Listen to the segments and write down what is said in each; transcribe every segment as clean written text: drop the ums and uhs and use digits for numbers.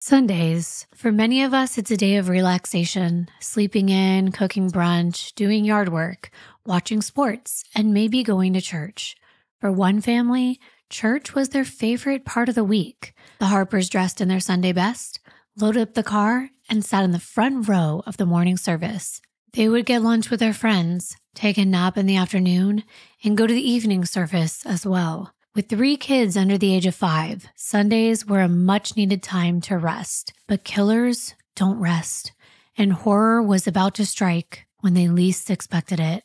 Sundays. For many of us, it's a day of relaxation, sleeping in, cooking brunch, doing yard work, watching sports, and maybe going to church. For one family, church was their favorite part of the week. The Harpers dressed in their Sunday best, loaded up the car, and sat in the front row of the morning service. They would get lunch with their friends, take a nap in the afternoon, and go to the evening service as well. With 3 kids under the age of 5, Sundays were a much-needed time to rest. But killers don't rest, and horror was about to strike when they least expected it.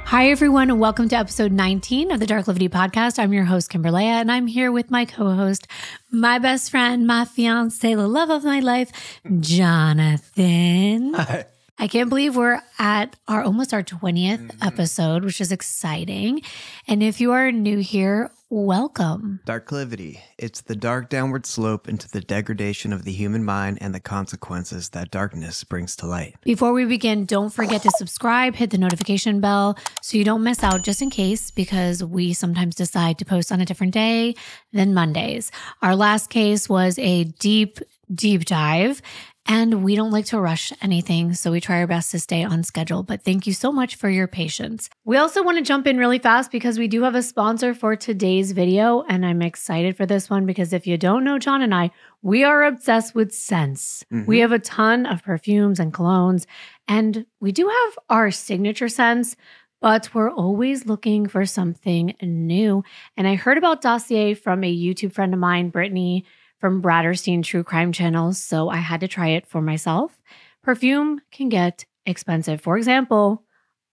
Hi, everyone, and welcome to episode 19 of the Darklivity podcast. I'm your host, Kimbyr, and I'm here with my co-host, my best friend, my fiance, the love of my life, Jonathan. Hi. I can't believe we're at almost our 20th episode, which is exciting. And if you are new here, welcome. Darklivity. It's the dark downward slope into the degradation of the human mind and the consequences that darkness brings to light. Before we begin, don't forget to subscribe, hit the notification bell so you don't miss out, just in case, because we sometimes decide to post on a different day than Mondays. Our last case was a deep dive. And we don't like to rush anything, so we try our best to stay on schedule. But thank you so much for your patience. We also want to jump in really fast because we do have a sponsor for today's video, and I'm excited for this one because if you don't know John and I, we are obsessed with scents. We have a ton of perfumes and colognes, and we do have our signature scents, but we're always looking for something new. And I heard about Dossier from a YouTube friend of mine, Brittany, from Bradderstein True Crime Channels, so I had to try it for myself. Perfume can get expensive. For example,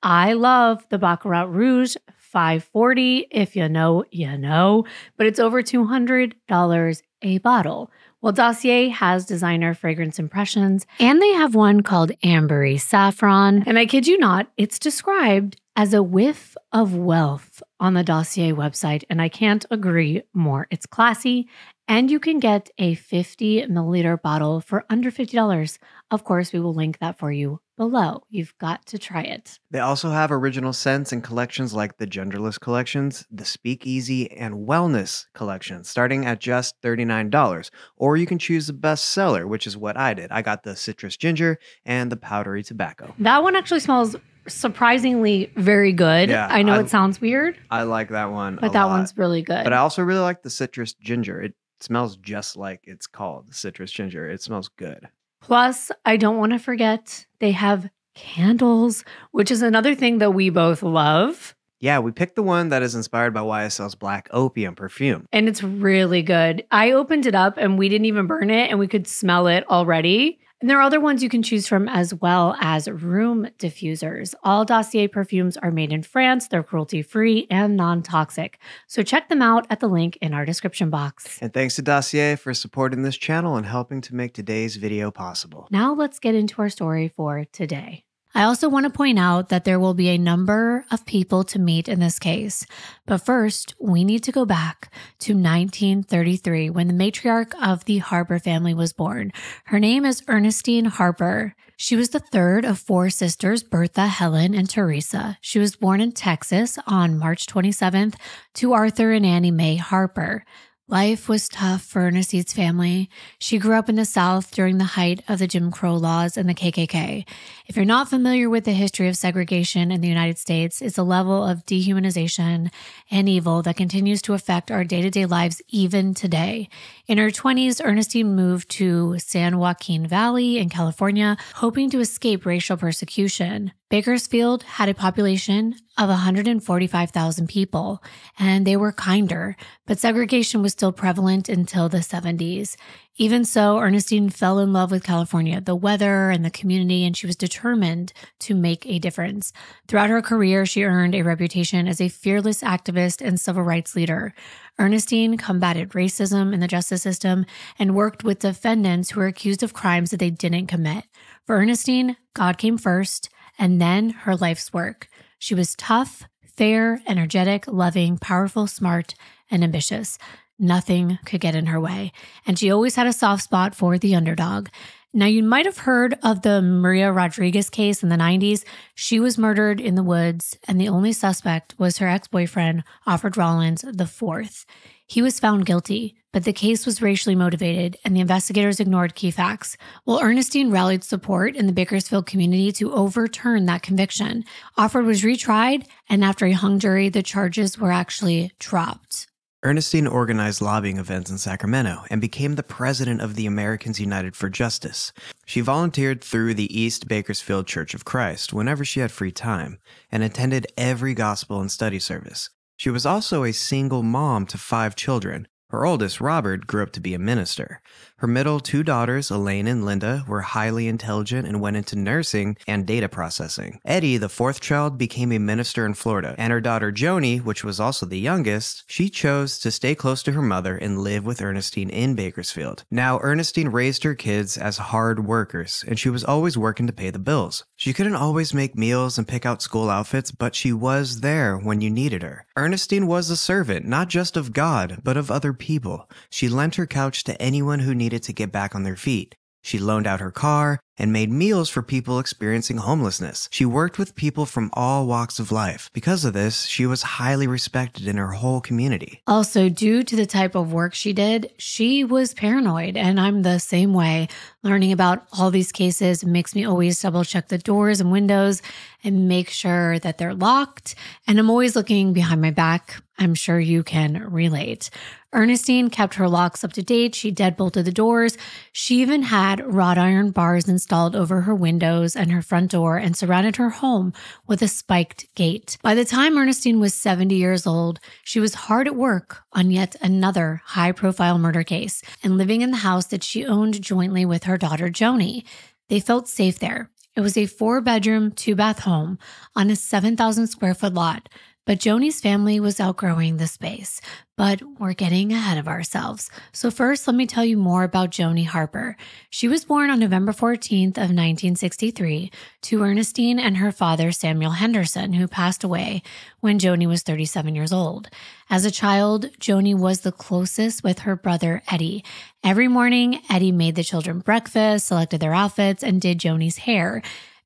I love the Baccarat Rouge $540. If you know, you know, but it's over $200 a bottle. Well, Dossier has designer fragrance impressions, and they have one called Ambery Saffron. And I kid you not, it's described as a whiff of wealth on the Dossier website, and I can't agree more. It's classy, and you can get a 50 milliliter bottle for under $50. Of course, we will link that for you below. You've got to try it. They also have original scents and collections like the Genderless collections, the Speakeasy, and Wellness collections, starting at just $39. Or you can choose the best seller, which is what I did. I got the Citrus Ginger and the Powdery Tobacco. That one actually smells surprisingly very good. Yeah, I know it sounds weird. I like that one but that one's really good. But I also really like the Citrus Ginger. It smells just like it's called, Citrus Ginger. It smells good. Plus, I don't want to forget, they have candles, which is another thing that we both love. Yeah, we picked the one that is inspired by YSL's Black Opium perfume. And it's really good. I opened it up and we didn't even burn it and we could smell it already. And there are other ones you can choose from as well as room diffusers. All Dossier perfumes are made in France. They're cruelty-free and non-toxic. So check them out at the link in our description box. And thanks to Dossier for supporting this channel and helping to make today's video possible. Now let's get into our story for today. I also want to point out that there will be a number of people to meet in this case. But first, we need to go back to 1933 when the matriarch of the Harper family was born. Her name is Ernestine Harper. She was the third of 4 sisters, Bertha, Helen, and Teresa. She was born in Texas on March 27th to Arthur and Annie Mae Harper. Life was tough for Ernestine's family. She grew up in the South during the height of the Jim Crow laws and the KKK. If you're not familiar with the history of segregation in the United States, it's a level of dehumanization and evil that continues to affect our day-to-day lives even today. In her 20s, Ernestine moved to San Joaquin Valley in California, hoping to escape racial persecution. Bakersfield had a population of 145,000 people, and they were kinder, but segregation was still prevalent until the 70s. Even so, Ernestine fell in love with California, the weather, and the community, and she was determined to make a difference. Throughout her career, she earned a reputation as a fearless activist and civil rights leader. Ernestine combated racism in the justice system and worked with defendants who were accused of crimes that they didn't commit. For Ernestine, God came first, and then her life's work. She was tough, fair, energetic, loving, powerful, smart, and ambitious. Nothing could get in her way. And she always had a soft spot for the underdog. Now, you might have heard of the Maria Rodriguez case in the 90s. She was murdered in the woods, and the only suspect was her ex-boyfriend, Alfred Rollins IV. He was found guilty, but the case was racially motivated, and the investigators ignored key facts. Well, Ernestine rallied support in the Bakersfield community to overturn that conviction. Alfred was retried, and after a hung jury, the charges were actually dropped. Ernestine organized lobbying events in Sacramento and became the president of the Americans United for Justice. She volunteered through the East Bakersfield Church of Christ whenever she had free time and attended every gospel and study service. She was also a single mom to 5 children. Her oldest, Robert, grew up to be a minister. Her middle 2 daughters, Elaine and Linda, were highly intelligent and went into nursing and data processing. Eddie, the 4th child, became a minister in Florida, and her daughter Joni, which was also the youngest, she chose to stay close to her mother and live with Ernestine in Bakersfield. Now, Ernestine raised her kids as hard workers, and she was always working to pay the bills. She couldn't always make meals and pick out school outfits, but she was there when you needed her. Ernestine was a servant, not just of God, but of other people. She lent her couch to anyone who needed to get back on their feet. She loaned out her car and made meals for people experiencing homelessness. She worked with people from all walks of life. Because of this, she was highly respected in her whole community. Also, due to the type of work she did, she was paranoid, and I'm the same way. Learning about all these cases makes me always double check the doors and windows and make sure that they're locked, and I'm always looking behind my back. I'm sure you can relate. Ernestine kept her locks up to date. She deadbolted the doors. She even had wrought iron bars installed over her windows and her front door and surrounded her home with a spiked gate. By the time Ernestine was 70 years old, she was hard at work on yet another high-profile murder case and living in the house that she owned jointly with her daughter Joni. They felt safe there. It was a 4-bedroom, 2-bath home on a 7,000 square foot lot. But Joni's family was outgrowing the space, but we're getting ahead of ourselves. So first, let me tell you more about Joni Harper. She was born on November 14th of 1963 to Ernestine and her father, Samuel Henderson, who passed away when Joni was 37 years old. As a child, Joni was the closest with her brother, Eddie. Every morning, Eddie made the children breakfast, selected their outfits, and did Joni's hair.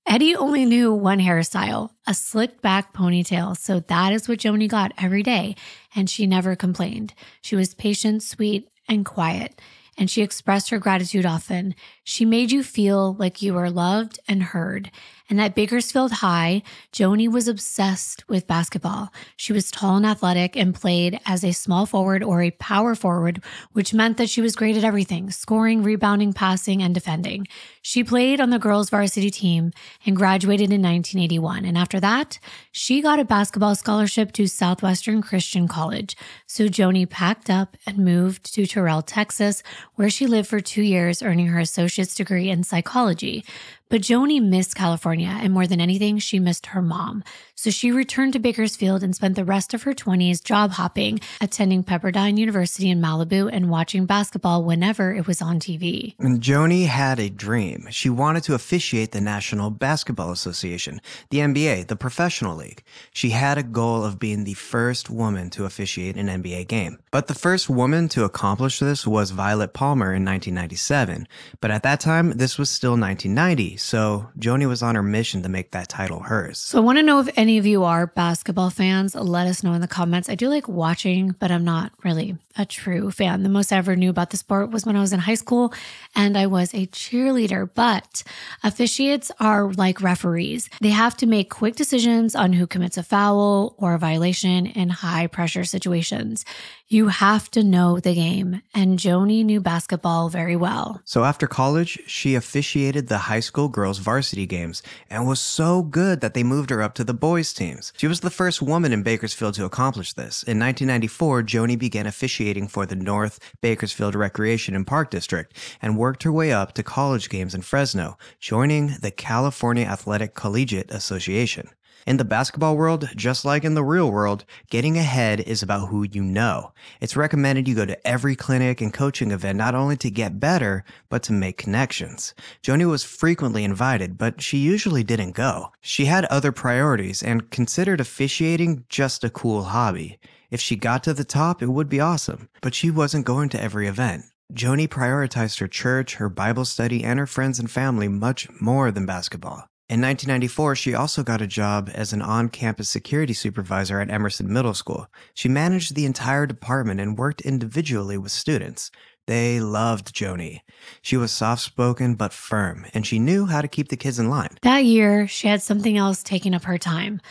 Eddie only knew one hairstyle, a slicked back ponytail, so that is what Joni got every day, and she never complained. She was patient, sweet, and quiet, and she expressed her gratitude often. She made you feel like you were loved and heard. And at Bakersfield High, Joni was obsessed with basketball. She was tall and athletic and played as a small forward or a power forward, which meant that she was great at everything: scoring, rebounding, passing, and defending. She played on the girls' varsity team and graduated in 1981. And after that, she got a basketball scholarship to Southwestern Christian College. So Joni packed up and moved to Terrell, Texas, where she lived for 2 years, earning her associate's degree in psychology. But Joni missed California, and more than anything, she missed her mom. So she returned to Bakersfield and spent the rest of her 20s job hopping, attending Pepperdine University in Malibu and watching basketball whenever it was on TV. And Joni had a dream. She wanted to officiate the National Basketball Association, the NBA, the professional league. She had a goal of being the first woman to officiate an NBA game. But the first woman to accomplish this was Violet Palmer in 1997. But at that time, this was still 1990. So Joni was on her mission to make that title hers. So I want to know if any of you are basketball fans. Let us know in the comments. I do like watching, but I'm not really a true fan. The most I ever knew about the sport was when I was in high school and I was a cheerleader. But officiates are like referees. They have to make quick decisions on who commits a foul or a violation in high pressure situations. You have to know the game, and Joni knew basketball very well. So after college, she officiated the high school girls' varsity games and was so good that they moved her up to the boys' teams. She was the first woman in Bakersfield to accomplish this. In 1994, Joni began officiating for the North Bakersfield Recreation and Park District and worked her way up to college games in Fresno, joining the California Athletic Collegiate Association. In the basketball world, just like in the real world, getting ahead is about who you know. It's recommended you go to every clinic and coaching event not only to get better, but to make connections. Joni was frequently invited, but she usually didn't go. She had other priorities and considered officiating just a cool hobby. If she got to the top, it would be awesome, but she wasn't going to every event. Joni prioritized her church, her Bible study, and her friends and family much more than basketball. In 1994, she also got a job as an on-campus security supervisor at Emerson Middle School. She managed the entire department and worked individually with students. They loved Joni. She was soft-spoken but firm, and she knew how to keep the kids in line. That year, she had something else taking up her time.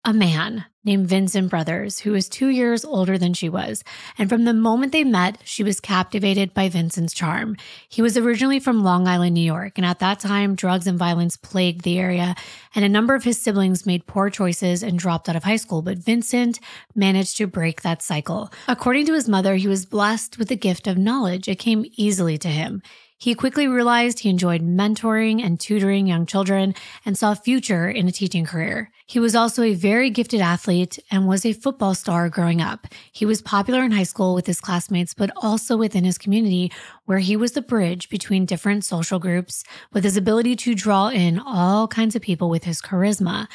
A man named Vincent Brothers, who was 2 years older than she was. And from the moment they met, she was captivated by Vincent's charm. He was originally from Long Island, New York, and at that time, drugs and violence plagued the area, and a number of his siblings made poor choices and dropped out of high school, but Vincent managed to break that cycle. According to his mother, he was blessed with the gift of knowledge. It came easily to him. He quickly realized he enjoyed mentoring and tutoring young children and saw a future in a teaching career. He was also a very gifted athlete and was a football star growing up. He was popular in high school with his classmates, but also within his community, where he was the bridge between different social groups with his ability to draw in all kinds of people with his charisma.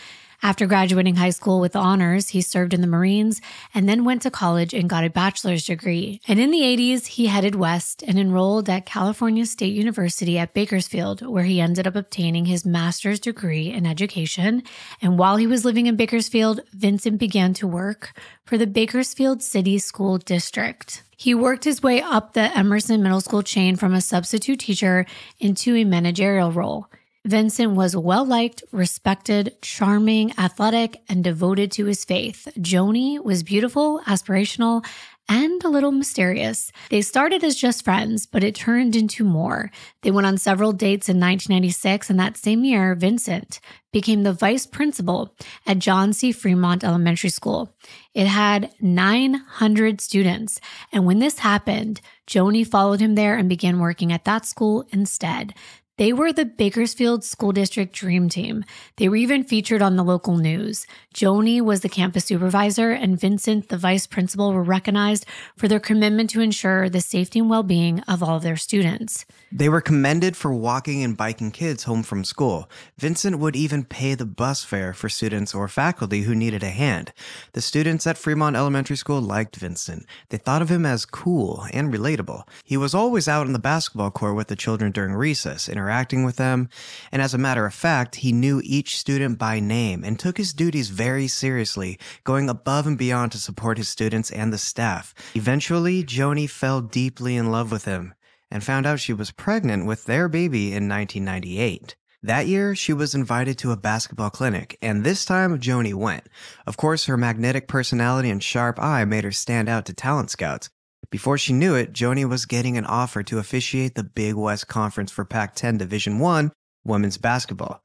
After graduating high school with honors, he served in the Marines and then went to college and got a bachelor's degree. And in the 80s, he headed west and enrolled at California State University at Bakersfield, where he ended up obtaining his master's degree in education. And while he was living in Bakersfield, Vincent began to work for the Bakersfield City School District. He worked his way up the Emerson Middle School chain from a substitute teacher into a managerial role. Vincent was well-liked, respected, charming, athletic, and devoted to his faith. Joni was beautiful, aspirational, and a little mysterious. They started as just friends, but it turned into more. They went on several dates in 1996, and that same year, Vincent became the vice principal at John C. Fremont Elementary School. It had 900 students, and when this happened, Joni followed him there and began working at that school instead. They were the Bakersfield School District Dream Team. They were even featured on the local news. Joni was the campus supervisor, and Vincent, the vice principal, were recognized for their commitment to ensure the safety and well-being of all of their students. They were commended for walking and biking kids home from school. Vincent would even pay the bus fare for students or faculty who needed a hand. The students at Fremont Elementary School liked Vincent. They thought of him as cool and relatable. He was always out on the basketball court with the children during recess, interacting with them, and as a matter of fact, he knew each student by name and took his duties very seriously, going above and beyond to support his students and the staff. Eventually, Joni fell deeply in love with him and found out she was pregnant with their baby in 1998. That year, she was invited to a basketball clinic, and this time, Joni went. Of course, her magnetic personality and sharp eye made her stand out to talent scouts. Before she knew it, Joni was getting an offer to officiate the Big West Conference for Pac-10 Division I women's basketball.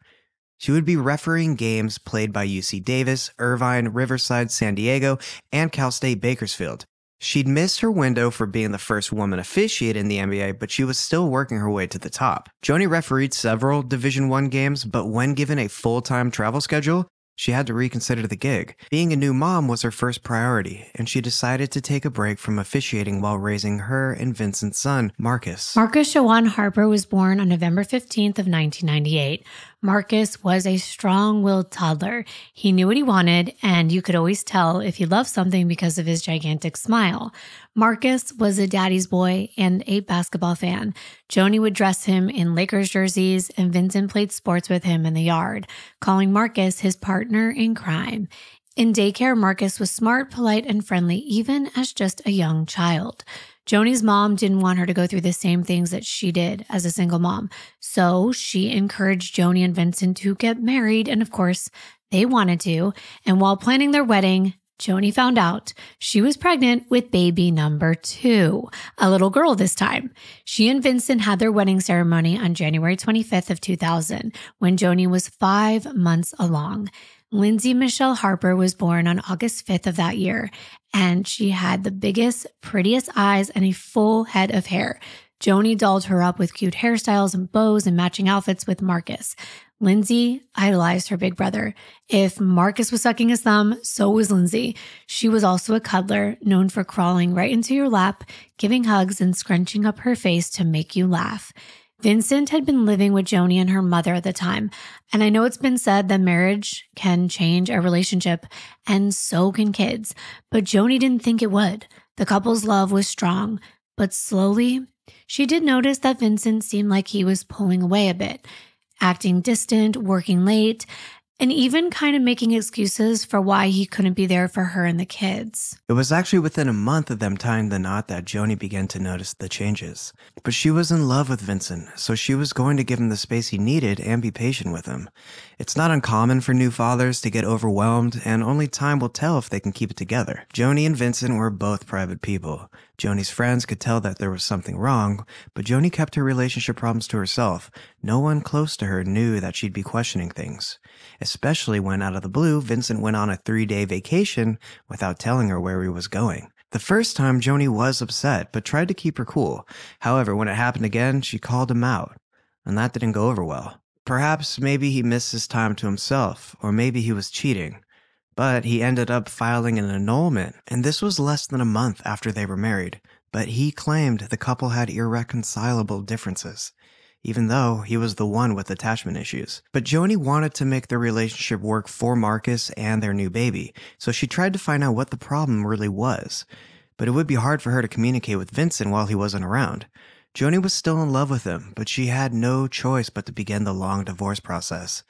She would be refereeing games played by UC Davis, Irvine, Riverside, San Diego, and Cal State Bakersfield. She'd missed her window for being the first woman officiate in the NBA, but she was still working her way to the top. Joni refereed several Division I games, but when given a full-time travel schedule, she had to reconsider the gig. Being a new mom was her first priority, and she decided to take a break from officiating while raising her and Vincent's son, Marcus. Marcus Shawan Harper was born on November 15th of 1998. Marcus was a strong-willed toddler. He knew what he wanted, and you could always tell if he loved something because of his gigantic smile. Marcus was a daddy's boy and a basketball fan. Joni would dress him in Lakers jerseys, and Vincent played sports with him in the yard, calling Marcus his partner in crime. In daycare, Marcus was smart, polite, and friendly, even as just a young child. Joni's mom didn't want her to go through the same things that she did as a single mom, so she encouraged Joni and Vincent to get married, and of course, they wanted to. And while planning their wedding, Joni found out she was pregnant with baby number 2, a little girl this time. She and Vincent had their wedding ceremony on January 25th of 2000, when Joni was 5 months along. Lindsay Michelle Harper was born on August 5th of that year, and she had the biggest, prettiest eyes and a full head of hair. Joni dolled her up with cute hairstyles and bows and matching outfits with Marcus. Lindsay idolized her big brother. If Marcus was sucking his thumb, so was Lindsay. She was also a cuddler, known for crawling right into your lap, giving hugs, and scrunching up her face to make you laugh. Vincent had been living with Joni and her mother at the time, and I know it's been said that marriage can change a relationship, and so can kids, but Joni didn't think it would. The couple's love was strong, but slowly She did notice that Vincent seemed like he was pulling away a bit, acting distant, working late, and even kind of making excuses for why he couldn't be there for her and the kids. It was actually within a month of them tying the knot that Joni began to notice the changes. But she was in love with Vincent, so she was going to give him the space he needed and be patient with him. It's not uncommon for new fathers to get overwhelmed, and only time will tell if they can keep it together. Joni and Vincent were both private people. Joni's friends could tell that there was something wrong, but Joni kept her relationship problems to herself. No one close to her knew that she'd be questioning things. Especially when, out of the blue, Vincent went on a 3-day vacation without telling her where he was going. The first time, Joni was upset, but tried to keep her cool. However, when it happened again, she called him out, and that didn't go over well. Perhaps maybe he missed his time to himself, or maybe he was cheating. But he ended up filing an annulment, and this was less than a month after they were married. But he claimed the couple had irreconcilable differences, even though he was the one with attachment issues. But Joni wanted to make their relationship work for Marcus and their new baby, so she tried to find out what the problem really was. But it would be hard for her to communicate with Vincent while he wasn't around. Joni was still in love with him, but she had no choice but to begin the long divorce process.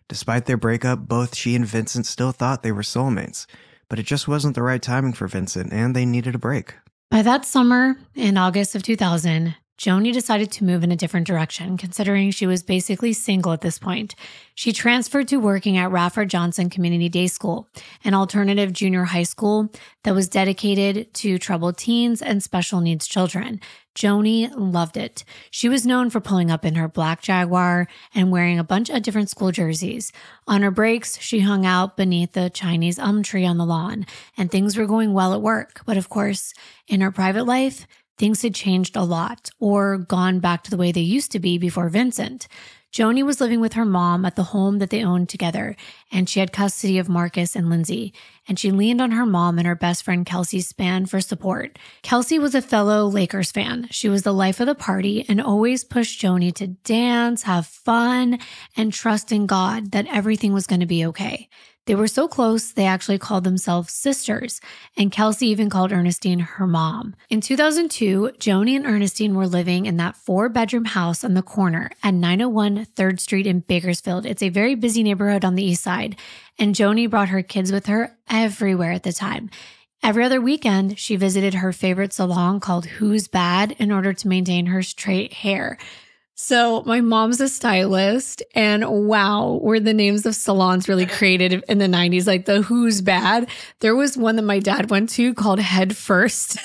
Despite their breakup, both she and Vincent still thought they were soulmates, but it just wasn't the right timing for Vincent, and they needed a break. By that summer, in August of 2000, Joni decided to move in a different direction, considering she was basically single at this point. She transferred to working at Rafford Johnson Community Day School, an alternative junior high school that was dedicated to troubled teens and special needs children. Joni loved it. She was known for pulling up in her black Jaguar and wearing a bunch of different school jerseys. On her breaks, she hung out beneath the Chinese tree on the lawn, and things were going well at work. But of course, in her private life, things had changed a lot, or gone back to the way they used to be before Vincent. Joni was living with her mom at the home that they owned together, and she had custody of Marcus and Lindsay, and she leaned on her mom and her best friend Kelsey Span for support. Kelsey was a fellow Lakers fan. She was the life of the party and always pushed Joni to dance, have fun, and trust in God that everything was going to be okay. They were so close, they actually called themselves sisters, and Kelsey even called Ernestine her mom. In 2002, Joni and Ernestine were living in that 4-bedroom house on the corner at 901 3rd Street in Bakersfield. It's a very busy neighborhood on the east side, and Joni brought her kids with her everywhere at the time. Every other weekend, she visited her favorite salon called Who's Bad in order to maintain her straight hair. So my mom's a stylist, and wow, were the names of salons really created in the 90s, like the Who's Bad. There was one that my dad went to called Head First.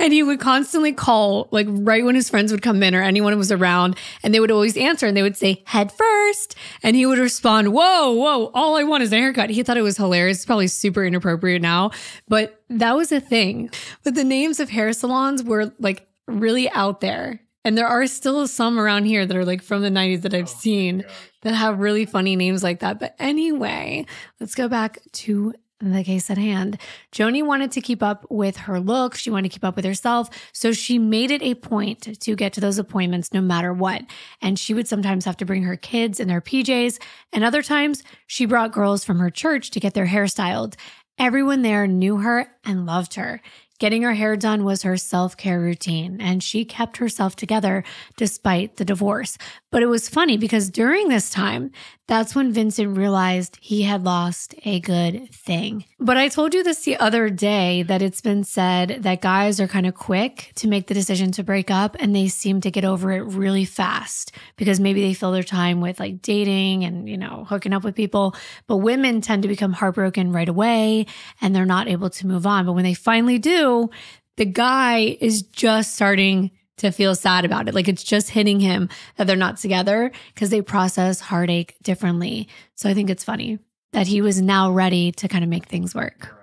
And he would constantly call, like right when his friends would come in or anyone was around, and they would always answer and they would say, head first. And he would respond, whoa, all I want is a haircut. He thought it was hilarious. It's probably super inappropriate now, but that was a thing. But the names of hair salons were like really out there. And there are still some around here that are like from the 90s that I've seen that have really funny names like that. But anyway, let's go back to the case at hand. Joni wanted to keep up with her look. She wanted to keep up with herself. So she made it a point to get to those appointments no matter what. And she would sometimes have to bring her kids in their PJs. And other times she brought girls from her church to get their hair styled. Everyone there knew her and loved her. Getting her hair done was her self-care routine, and she kept herself together despite the divorce. But it was funny because during this time, that's when Vincent realized he had lost a good thing. But I told you this the other day that it's been said that guys are kind of quick to make the decision to break up, and they seem to get over it really fast because maybe they fill their time with like dating and, hooking up with people. But women tend to become heartbroken right away and they're not able to move on. But when they finally do, the guy is just starting to feel sad about it. Like it's just hitting him that they're not together because they process heartache differently. So I think it's funny that he was now ready to kind of make things work.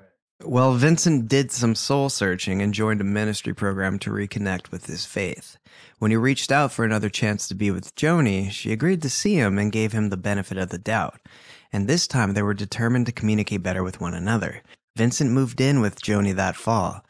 Well, Vincent did some soul searching and joined a ministry program to reconnect with his faith. When he reached out for another chance to be with Joni, she agreed to see him and gave him the benefit of the doubt. And this time they were determined to communicate better with one another. Vincent moved in with Joni that fall.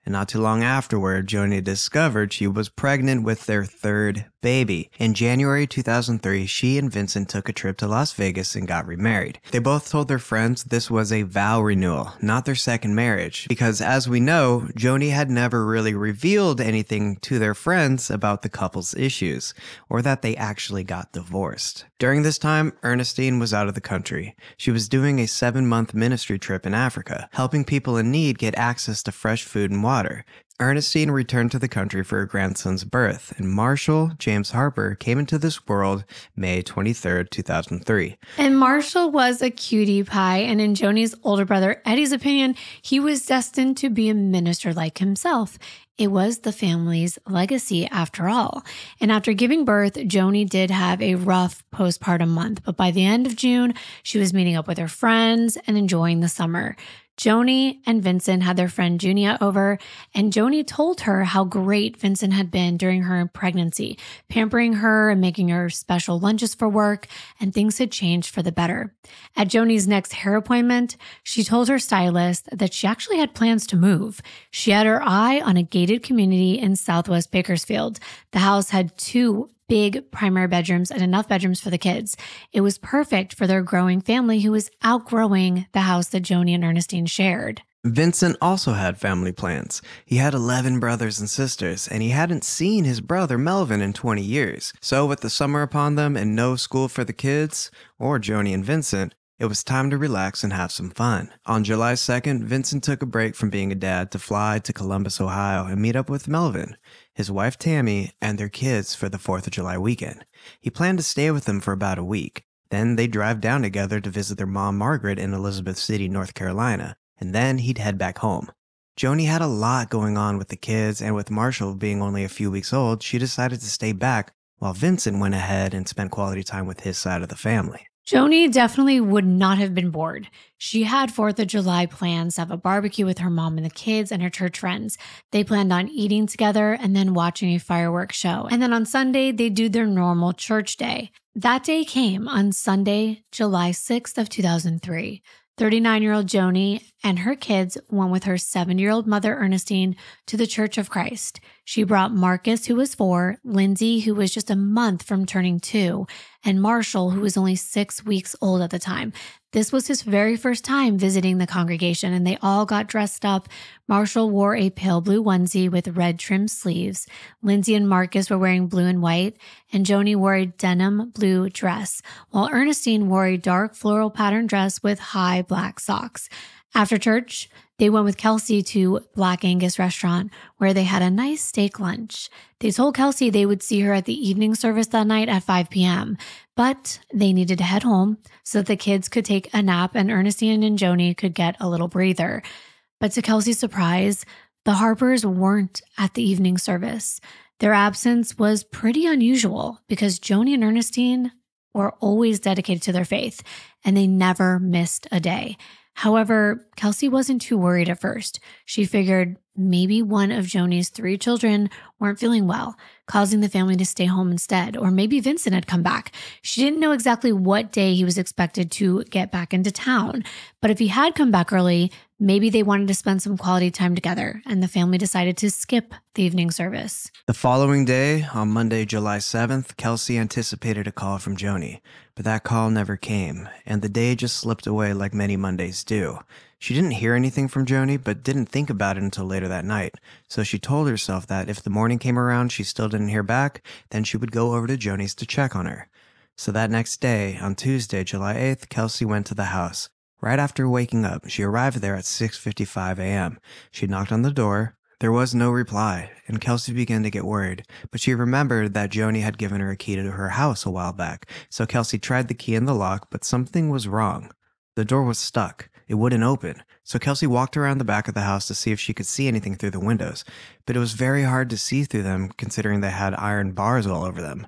And not too long afterward, Joni discovered she was pregnant with their third baby. In January 2003, she and Vincent took a trip to Las Vegas and got remarried. They both told their friends this was a vow renewal, not their second marriage, because as we know, Joni had never really revealed anything to their friends about the couple's issues, or that they actually got divorced. During this time, Ernestine was out of the country. She was doing a 7-month ministry trip in Africa, helping people in need get access to fresh food and water. Ernestine returned to the country for her grandson's birth, and Marshall James Harper came into this world May 23, 2003. And Marshall was a cutie pie, and in Joni's older brother Eddie's opinion, he was destined to be a minister like himself. It was the family's legacy after all. And after giving birth, Joni did have a rough postpartum month, but by the end of June, she was meeting up with her friends and enjoying the summer. Joni and Vincent had their friend Junia over, and Joni told her how great Vincent had been during her pregnancy, pampering her and making her special lunches for work, and things had changed for the better. At Joni's next hair appointment, she told her stylist that she actually had plans to move. She had her eye on a gated community in Southwest Bakersfield. The house had 2 big primary bedrooms and enough bedrooms for the kids. It was perfect for their growing family who was outgrowing the house that Joni and Ernestine shared. Vincent also had family plans. He had 11 brothers and sisters, and he hadn't seen his brother Melvin in 20 years. So with the summer upon them and no school for the kids, or Joni and Vincent, it was time to relax and have some fun. On July 2nd, Vincent took a break from being a dad to fly to Columbus, Ohio and meet up with Melvin, his wife Tammy, and their kids for the 4th of July weekend. He planned to stay with them for about a week. Then they'd drive down together to visit their mom Margaret in Elizabeth City, North Carolina, and then he'd head back home. Joni had a lot going on with the kids, and with Marshall being only a few weeks old, she decided to stay back while Vincent went ahead and spent quality time with his side of the family. Joni definitely would not have been bored. She had 4th of July plans to have a barbecue with her mom and the kids and her church friends. They planned on eating together and then watching a fireworks show. And then on Sunday, they do their normal church day. That day came on Sunday, July 6th of 2003. 39-year-old Joni and her kids went with her 7-year-old mother, Ernestine, to the Church of Christ. She brought Marcus, who was 4, Lindsay, who was just a month from turning 2, and Marshall, who was only 6 weeks old at the time. This was his very first time visiting the congregation, and they all got dressed up. Marshall wore a pale blue onesie with red trimmed sleeves. Lindsay and Marcus were wearing blue and white, and Joni wore a denim blue dress, while Ernestine wore a dark floral pattern dress with high black socks. After church, they went with Kelsey to Black Angus restaurant where they had a nice steak lunch. They told Kelsey they would see her at the evening service that night at 5 p.m., but they needed to head home so that the kids could take a nap and Ernestine and Joni could get a little breather. But to Kelsey's surprise, the Harpers weren't at the evening service. Their absence was pretty unusual because Joni and Ernestine were always dedicated to their faith and they never missed a day. However, Kelsey wasn't too worried at first. She figured maybe one of Joni's 3 children weren't feeling well, causing the family to stay home instead, or maybe Vincent had come back. She didn't know exactly what day he was expected to get back into town, but if he had come back early, maybe they wanted to spend some quality time together, and the family decided to skip the evening service. The following day, on Monday, July 7th, Kelsey anticipated a call from Joni, but that call never came, and the day just slipped away like many Mondays do. She didn't hear anything from Joni, but didn't think about it until later that night, so she told herself that if the morning came around she still didn't hear back, then she would go over to Joni's to check on her. So that next day, on Tuesday, July 8th, Kelsey went to the house. Right after waking up, she arrived there at 6:55 a.m. She knocked on the door. There was no reply, and Kelsey began to get worried, but she remembered that Joni had given her a key to her house a while back, so Kelsey tried the key in the lock, but something was wrong. The door was stuck. It wouldn't open, so Kelsey walked around the back of the house to see if she could see anything through the windows, but it was very hard to see through them considering they had iron bars all over them.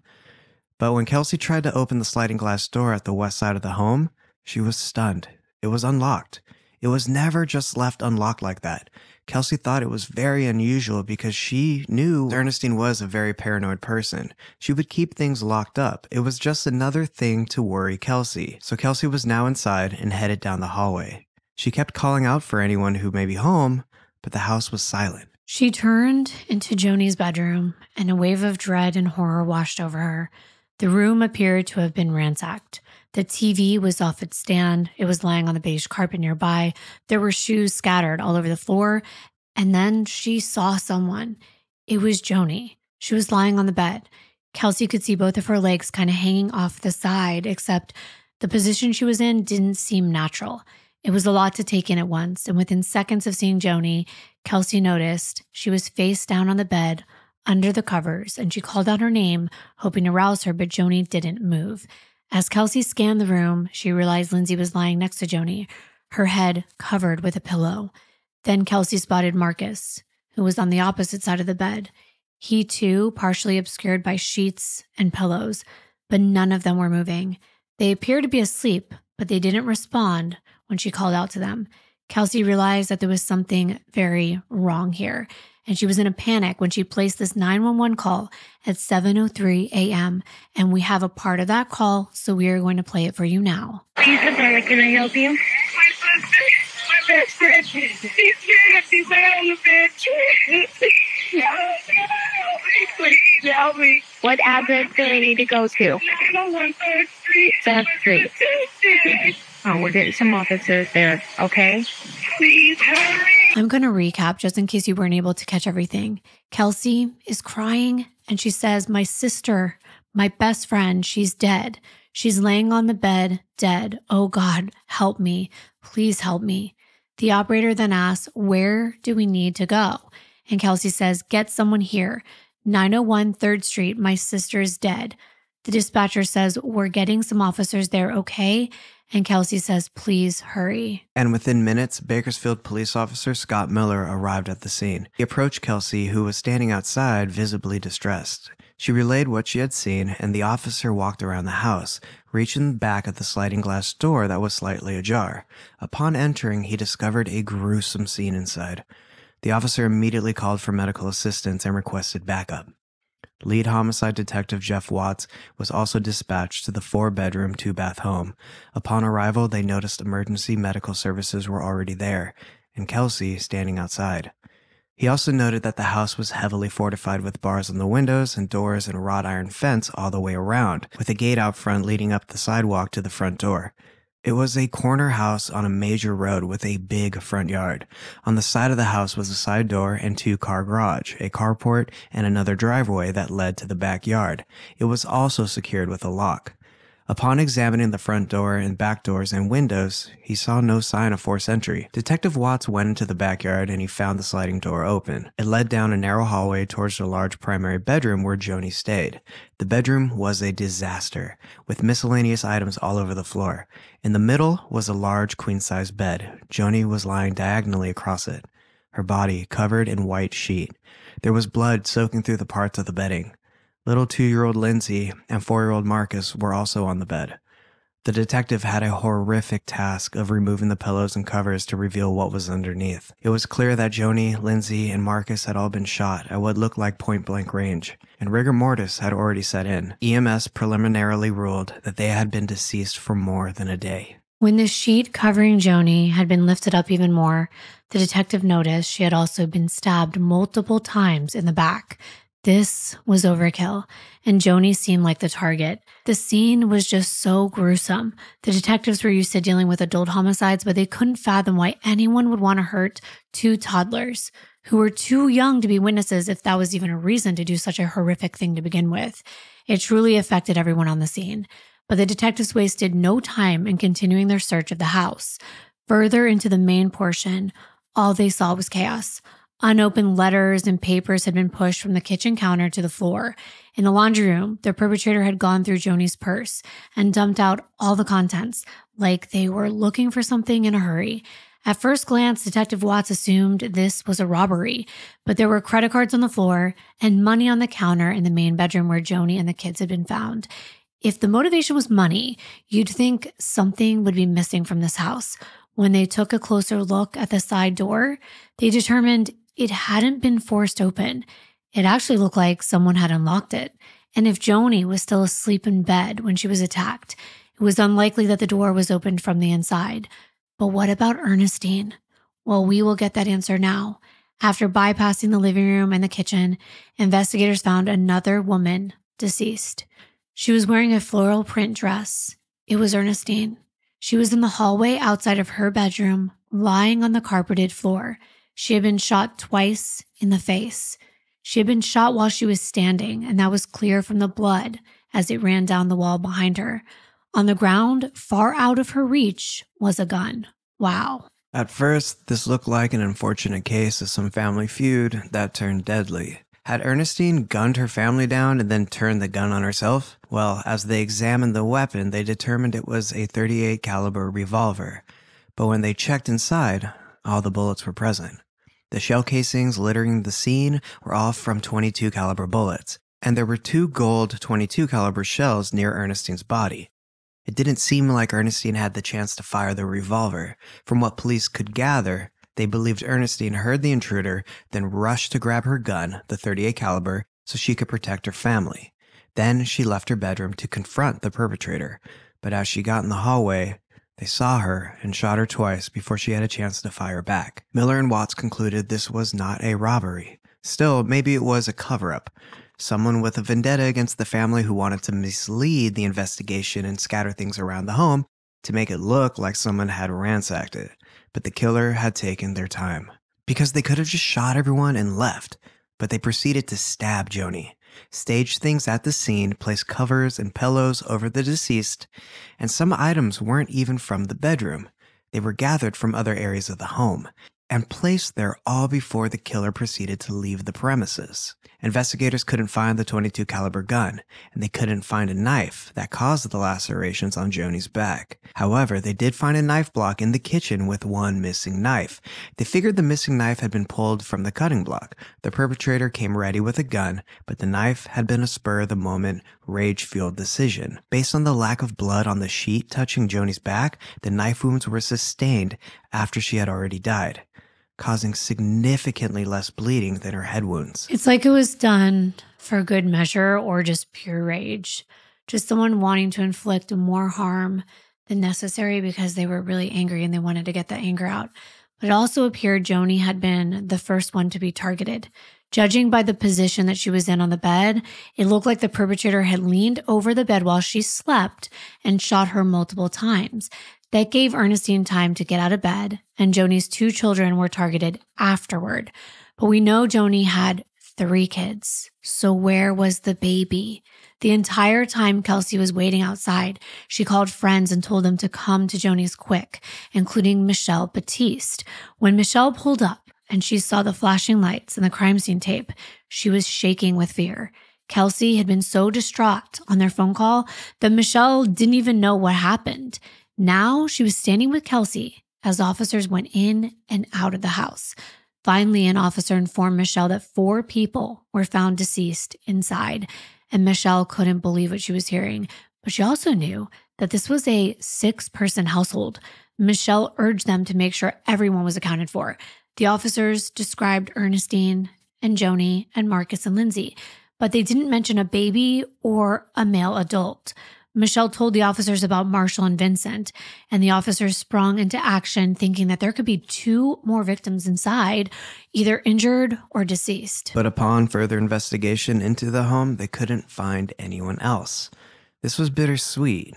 But when Kelsey tried to open the sliding glass door at the west side of the home, she was stunned. It was unlocked. It was never just left unlocked like that. Kelsey thought it was very unusual because she knew Ernestine was a very paranoid person. She would keep things locked up. It was just another thing to worry Kelsey. So Kelsey was now inside and headed down the hallway. She kept calling out for anyone who may be home, but the house was silent. She turned into Joni's bedroom, and a wave of dread and horror washed over her. The room appeared to have been ransacked. The TV was off its stand. It was lying on the beige carpet nearby. There were shoes scattered all over the floor. And then she saw someone. It was Joni. She was lying on the bed. Kelsey could see both of her legs kind of hanging off the side, except the position she was in didn't seem natural. It was a lot to take in at once, and within seconds of seeing Joni, Kelsey noticed she was face down on the bed, under the covers, and she called out her name, hoping to rouse her, but Joni didn't move. As Kelsey scanned the room, she realized Lindsay was lying next to Joni, her head covered with a pillow. Then Kelsey spotted Marcus, who was on the opposite side of the bed. He too, partially obscured by sheets and pillows, but none of them were moving. They appeared to be asleep, but they didn't respond when she called out to them. Kelsey realized that there was something very wrong here, and she was in a panic when she placed this 911 call at 7:03 a.m., and we have a part of that call, so we are going to play it for you now. Please, can I help you? My best friend, he's dead. He's on the bed. Please help me. What address do I need to go to? 901 3rd Street. 7th Street. Oh, we're getting some officers there, okay? Please hurry. I'm going to recap just in case you weren't able to catch everything. Kelsey is crying and she says, my sister, my best friend, she's dead. She's laying on the bed, dead. Oh God, help me. Please help me. The operator then asks, where do we need to go? And Kelsey says, get someone here. 901 3rd Street, my sister is dead. The dispatcher says, we're getting some officers there, okay? And Kelsey says, please hurry. And within minutes, Bakersfield police officer Scott Miller arrived at the scene. He approached Kelsey, who was standing outside, visibly distressed. She relayed what she had seen, and the officer walked around the house, reaching back at the sliding glass door that was slightly ajar. Upon entering, he discovered a gruesome scene inside. The officer immediately called for medical assistance and requested backup. Lead homicide detective Jeff Watts was also dispatched to the 4-bedroom, 2-bath home. Upon arrival, they noticed emergency medical services were already there, and Kelsey standing outside. He also noted that the house was heavily fortified with bars on the windows and doors and a wrought iron fence all the way around, with a gate out front leading up the sidewalk to the front door. It was a corner house on a major road with a big front yard. On the side of the house was a side door and 2-car garage, a carport, and another driveway that led to the backyard. It was also secured with a lock. Upon examining the front door and back doors and windows, he saw no sign of forced entry. Detective Watts went into the backyard and he found the sliding door open. It led down a narrow hallway towards the large primary bedroom where Joni stayed. The bedroom was a disaster, with miscellaneous items all over the floor. In the middle was a large queen-size bed. Joni was lying diagonally across it, her body covered in white sheet. There was blood soaking through the parts of the bedding. Little 2-year-old Lindsay and 4-year-old Marcus were also on the bed. The detective had a horrific task of removing the pillows and covers to reveal what was underneath. It was clear that Joni, Lindsay, and Marcus had all been shot at what looked like point-blank range, and rigor mortis had already set in. EMS preliminarily ruled that they had been deceased for more than a day. When the sheet covering Joni had been lifted up even more, the detective noticed she had also been stabbed multiple times in the back. This was overkill, and Joni seemed like the target. The scene was just so gruesome. The detectives were used to dealing with adult homicides, but they couldn't fathom why anyone would want to hurt 2 toddlers who were too young to be witnesses, if that was even a reason to do such a horrific thing to begin with. It truly affected everyone on the scene. But the detectives wasted no time in continuing their search of the house. Further into the main portion, all they saw was chaos. Unopened letters and papers had been pushed from the kitchen counter to the floor. In the laundry room, the perpetrator had gone through Joni's purse and dumped out all the contents, like they were looking for something in a hurry. At first glance, Detective Watts assumed this was a robbery, but there were credit cards on the floor and money on the counter in the main bedroom where Joni and the kids had been found. If the motivation was money, you'd think something would be missing from this house. When they took a closer look at the side door, they determined it hadn't been forced open. It actually looked like someone had unlocked it. And if Joni was still asleep in bed when she was attacked, it was unlikely that the door was opened from the inside. But what about Ernestine? Well, we will get that answer now. After bypassing the living room and the kitchen, investigators found another woman deceased. She was wearing a floral print dress. It was Ernestine. She was in the hallway outside of her bedroom, lying on the carpeted floor. She had been shot twice in the face. She had been shot while she was standing, and that was clear from the blood as it ran down the wall behind her. On the ground, far out of her reach, was a gun. Wow. At first, this looked like an unfortunate case of some family feud that turned deadly. Had Ernestine gunned her family down and then turned the gun on herself? Well, as they examined the weapon, they determined it was a .38 caliber revolver. But when they checked inside, all the bullets were present. The shell casings littering the scene were all from .22 caliber bullets, and there were 2 gold .22 caliber shells near Ernestine's body. It didn't seem like Ernestine had the chance to fire the revolver. From what police could gather, they believed Ernestine heard the intruder, then rushed to grab her gun, the .38 caliber, so she could protect her family. Then she left her bedroom to confront the perpetrator, but as she got in the hallway, they saw her and shot her twice before she had a chance to fire back. Miller and Watts concluded this was not a robbery. Still, maybe it was a cover-up. Someone with a vendetta against the family who wanted to mislead the investigation and scatter things around the home to make it look like someone had ransacked it. But the killer had taken their time. Because they could have just shot everyone and left, but they proceeded to stab Joni, staged things at the scene, placed covers and pillows over the deceased, and some items weren't even from the bedroom. They were gathered from other areas of the home and placed there all before the killer proceeded to leave the premises. Investigators couldn't find the .22 caliber gun, and they couldn't find a knife that caused the lacerations on Joni's back. However, they did find a knife block in the kitchen with one missing knife. They figured the missing knife had been pulled from the cutting block. The perpetrator came ready with a gun, but the knife had been a spur-of-the-moment, rage-fueled decision. Based on the lack of blood on the sheet touching Joni's back, the knife wounds were sustained after she had already died, causing significantly less bleeding than her head wounds. It's like it was done for good measure or just pure rage. Just someone wanting to inflict more harm than necessary because they were really angry and they wanted to get that anger out. But it also appeared Joni had been the first one to be targeted. Judging by the position that she was in on the bed, it looked like the perpetrator had leaned over the bed while she slept and shot her multiple times. That gave Ernestine time to get out of bed, and Joni's 2 children were targeted afterward. But we know Joni had 3 kids. So where was the baby? The entire time Kelsey was waiting outside, she called friends and told them to come to Joni's quick, including Michelle Batiste. When Michelle pulled up and she saw the flashing lights and the crime scene tape, she was shaking with fear. Kelsey had been so distraught on their phone call that Michelle didn't even know what happened. Now she was standing with Kelsey as officers went in and out of the house. Finally, an officer informed Michelle that 4 people were found deceased inside, and Michelle couldn't believe what she was hearing. But she also knew that this was a 6-person household. Michelle urged them to make sure everyone was accounted for. The officers described Ernestine and Joni and Marcus and Lindsay, but they didn't mention a baby or a male adult. Michelle told the officers about Marshall and Vincent, and the officers sprung into action thinking that there could be 2 more victims inside, either injured or deceased. But upon further investigation into the home, they couldn't find anyone else. This was bittersweet.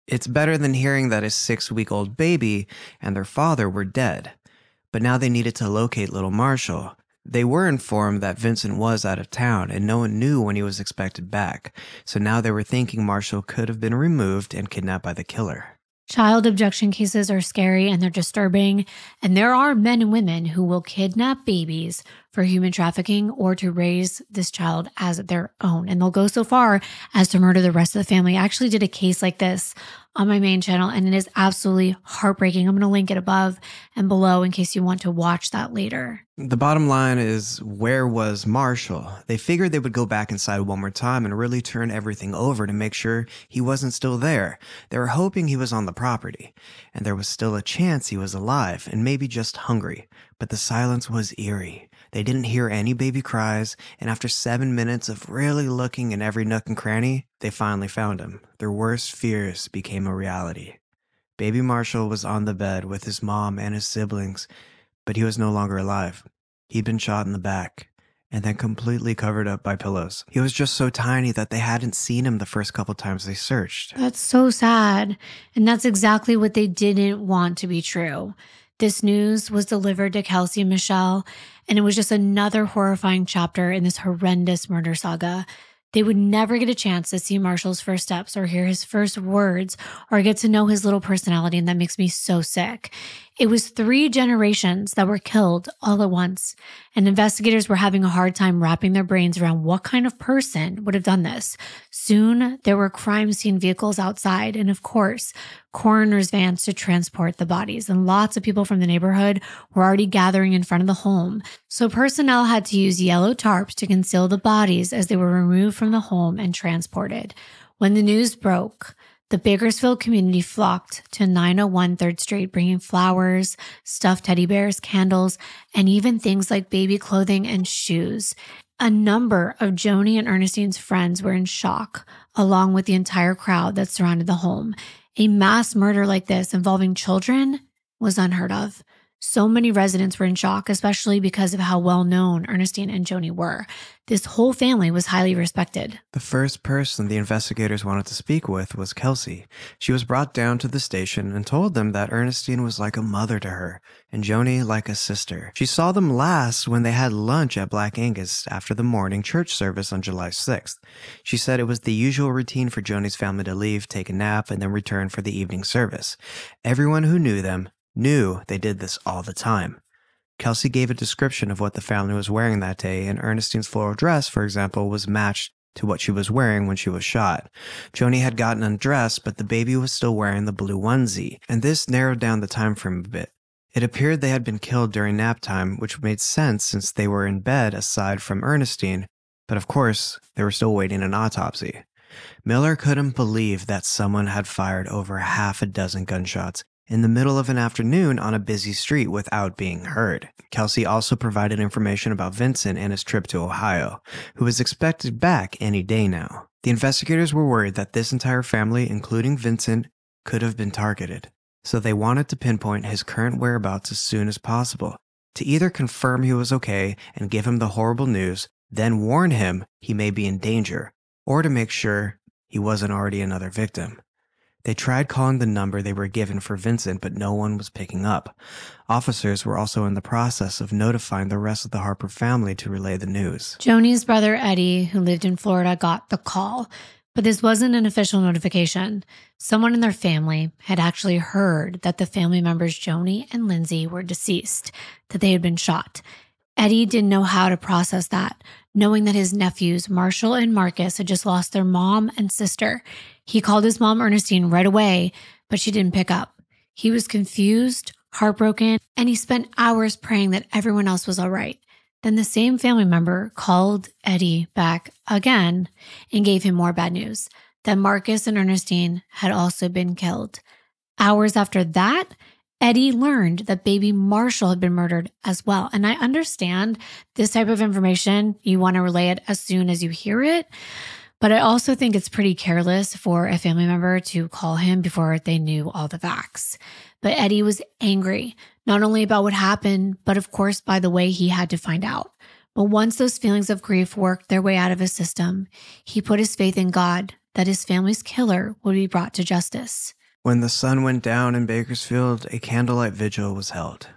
It's better than hearing that a 6-week-old baby and their father were dead. But now they needed to locate little Marshall. They were informed that Vincent was out of town and no one knew when he was expected back. So now they were thinking Marshall could have been removed and kidnapped by the killer. Child abduction cases are scary and they're disturbing, and there are men and women who will kidnap babies for human trafficking or to raise this child as their own. And they'll go so far as to murder the rest of the family. I actually did a case like this on my main channel, and it is absolutely heartbreaking. I'm going to link it above and below in case you want to watch that later. The bottom line is, where was Marshall? They figured they would go back inside one more time and really turn everything over to make sure he wasn't still there. They were hoping he was on the property, and there was still a chance he was alive and maybe just hungry. But the silence was eerie. They didn't hear any baby cries, and after 7 minutes of really looking in every nook and cranny, they finally found him. Their worst fears became a reality. Baby Marshall was on the bed with his mom and his siblings, but he was no longer alive. He'd been shot in the back and then completely covered up by pillows. He was just so tiny that they hadn't seen him the first couple times they searched. That's so sad. And that's exactly what they didn't want to be true. This news was delivered to Kelsey and Michelle, and it was just another horrifying chapter in this horrendous murder saga. They would never get a chance to see Marshall's first steps or hear his first words or get to know his little personality, and that makes me so sick. It was 3 generations that were killed all at once, and investigators were having a hard time wrapping their brains around what kind of person would have done this. Soon, there were crime scene vehicles outside, and of course, coroner's vans to transport the bodies, and lots of people from the neighborhood were already gathering in front of the home. So personnel had to use yellow tarps to conceal the bodies as they were removed from the home and transported. When the news broke, the Bakersfield community flocked to 901 3rd Street, bringing flowers, stuffed teddy bears, candles, and even things like baby clothing and shoes. A number of Joni and Ernestine's friends were in shock, along with the entire crowd that surrounded the home. A mass murder like this involving children was unheard of. So many residents were in shock, especially because of how well-known Ernestine and Joni were. This whole family was highly respected. The first person the investigators wanted to speak with was Kelsey. She was brought down to the station and told them that Ernestine was like a mother to her, and Joni like a sister. She saw them last when they had lunch at Black Angus after the morning church service on July 6th. She said it was the usual routine for Joni's family to leave, take a nap, and then return for the evening service. Everyone who knew them knew they did this all the time. Kelsey gave a description of what the family was wearing that day, and Ernestine's floral dress, for example, was matched to what she was wearing when she was shot. Joni had gotten undressed, but the baby was still wearing the blue onesie, and this narrowed down the time frame a bit. It appeared they had been killed during nap time, which made sense since they were in bed aside from Ernestine, but of course, they were still waiting an autopsy. Miller couldn't believe that someone had fired over 6 gunshots in the middle of an afternoon on a busy street without being heard. Kelsey also provided information about Vincent and his trip to Ohio, who was expected back any day now. The investigators were worried that this entire family, including Vincent, could have been targeted, so they wanted to pinpoint his current whereabouts as soon as possible, to either confirm he was okay and give him the horrible news, then warn him he may be in danger, or to make sure he wasn't already another victim. They tried calling the number they were given for Vincent, but no one was picking up. Officers were also in the process of notifying the rest of the Harper family to relay the news. Joni's brother Eddie, who lived in Florida, got the call, but this wasn't an official notification. Someone in their family had actually heard that the family members Joni and Lindsay were deceased, that they had been shot. Eddie didn't know how to process that, knowing that his nephews, Marshall and Marcus, had just lost their mom and sister. He called his mom, Ernestine, right away, but she didn't pick up. He was confused, heartbroken, and he spent hours praying that everyone else was all right. Then the same family member called Eddie back again and gave him more bad news, that Marcus and Ernestine had also been killed. Hours after that, Eddie learned that baby Marshall had been murdered as well. And I understand this type of information, you want to relay it as soon as you hear it. But I also think it's pretty careless for a family member to call him before they knew all the facts. But Eddie was angry, not only about what happened, but of course by the way he had to find out. But once those feelings of grief worked their way out of his system, he put his faith in God that his family's killer would be brought to justice. When the sun went down in Bakersfield, a candlelight vigil was held.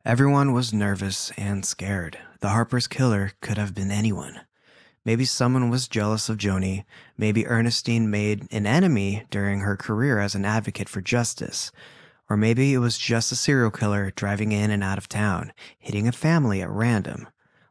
Everyone was nervous and scared. The Harper's killer could have been anyone. Maybe someone was jealous of Joni. Maybe Ernestine made an enemy during her career as an advocate for justice. Or maybe it was just a serial killer driving in and out of town, hitting a family at random.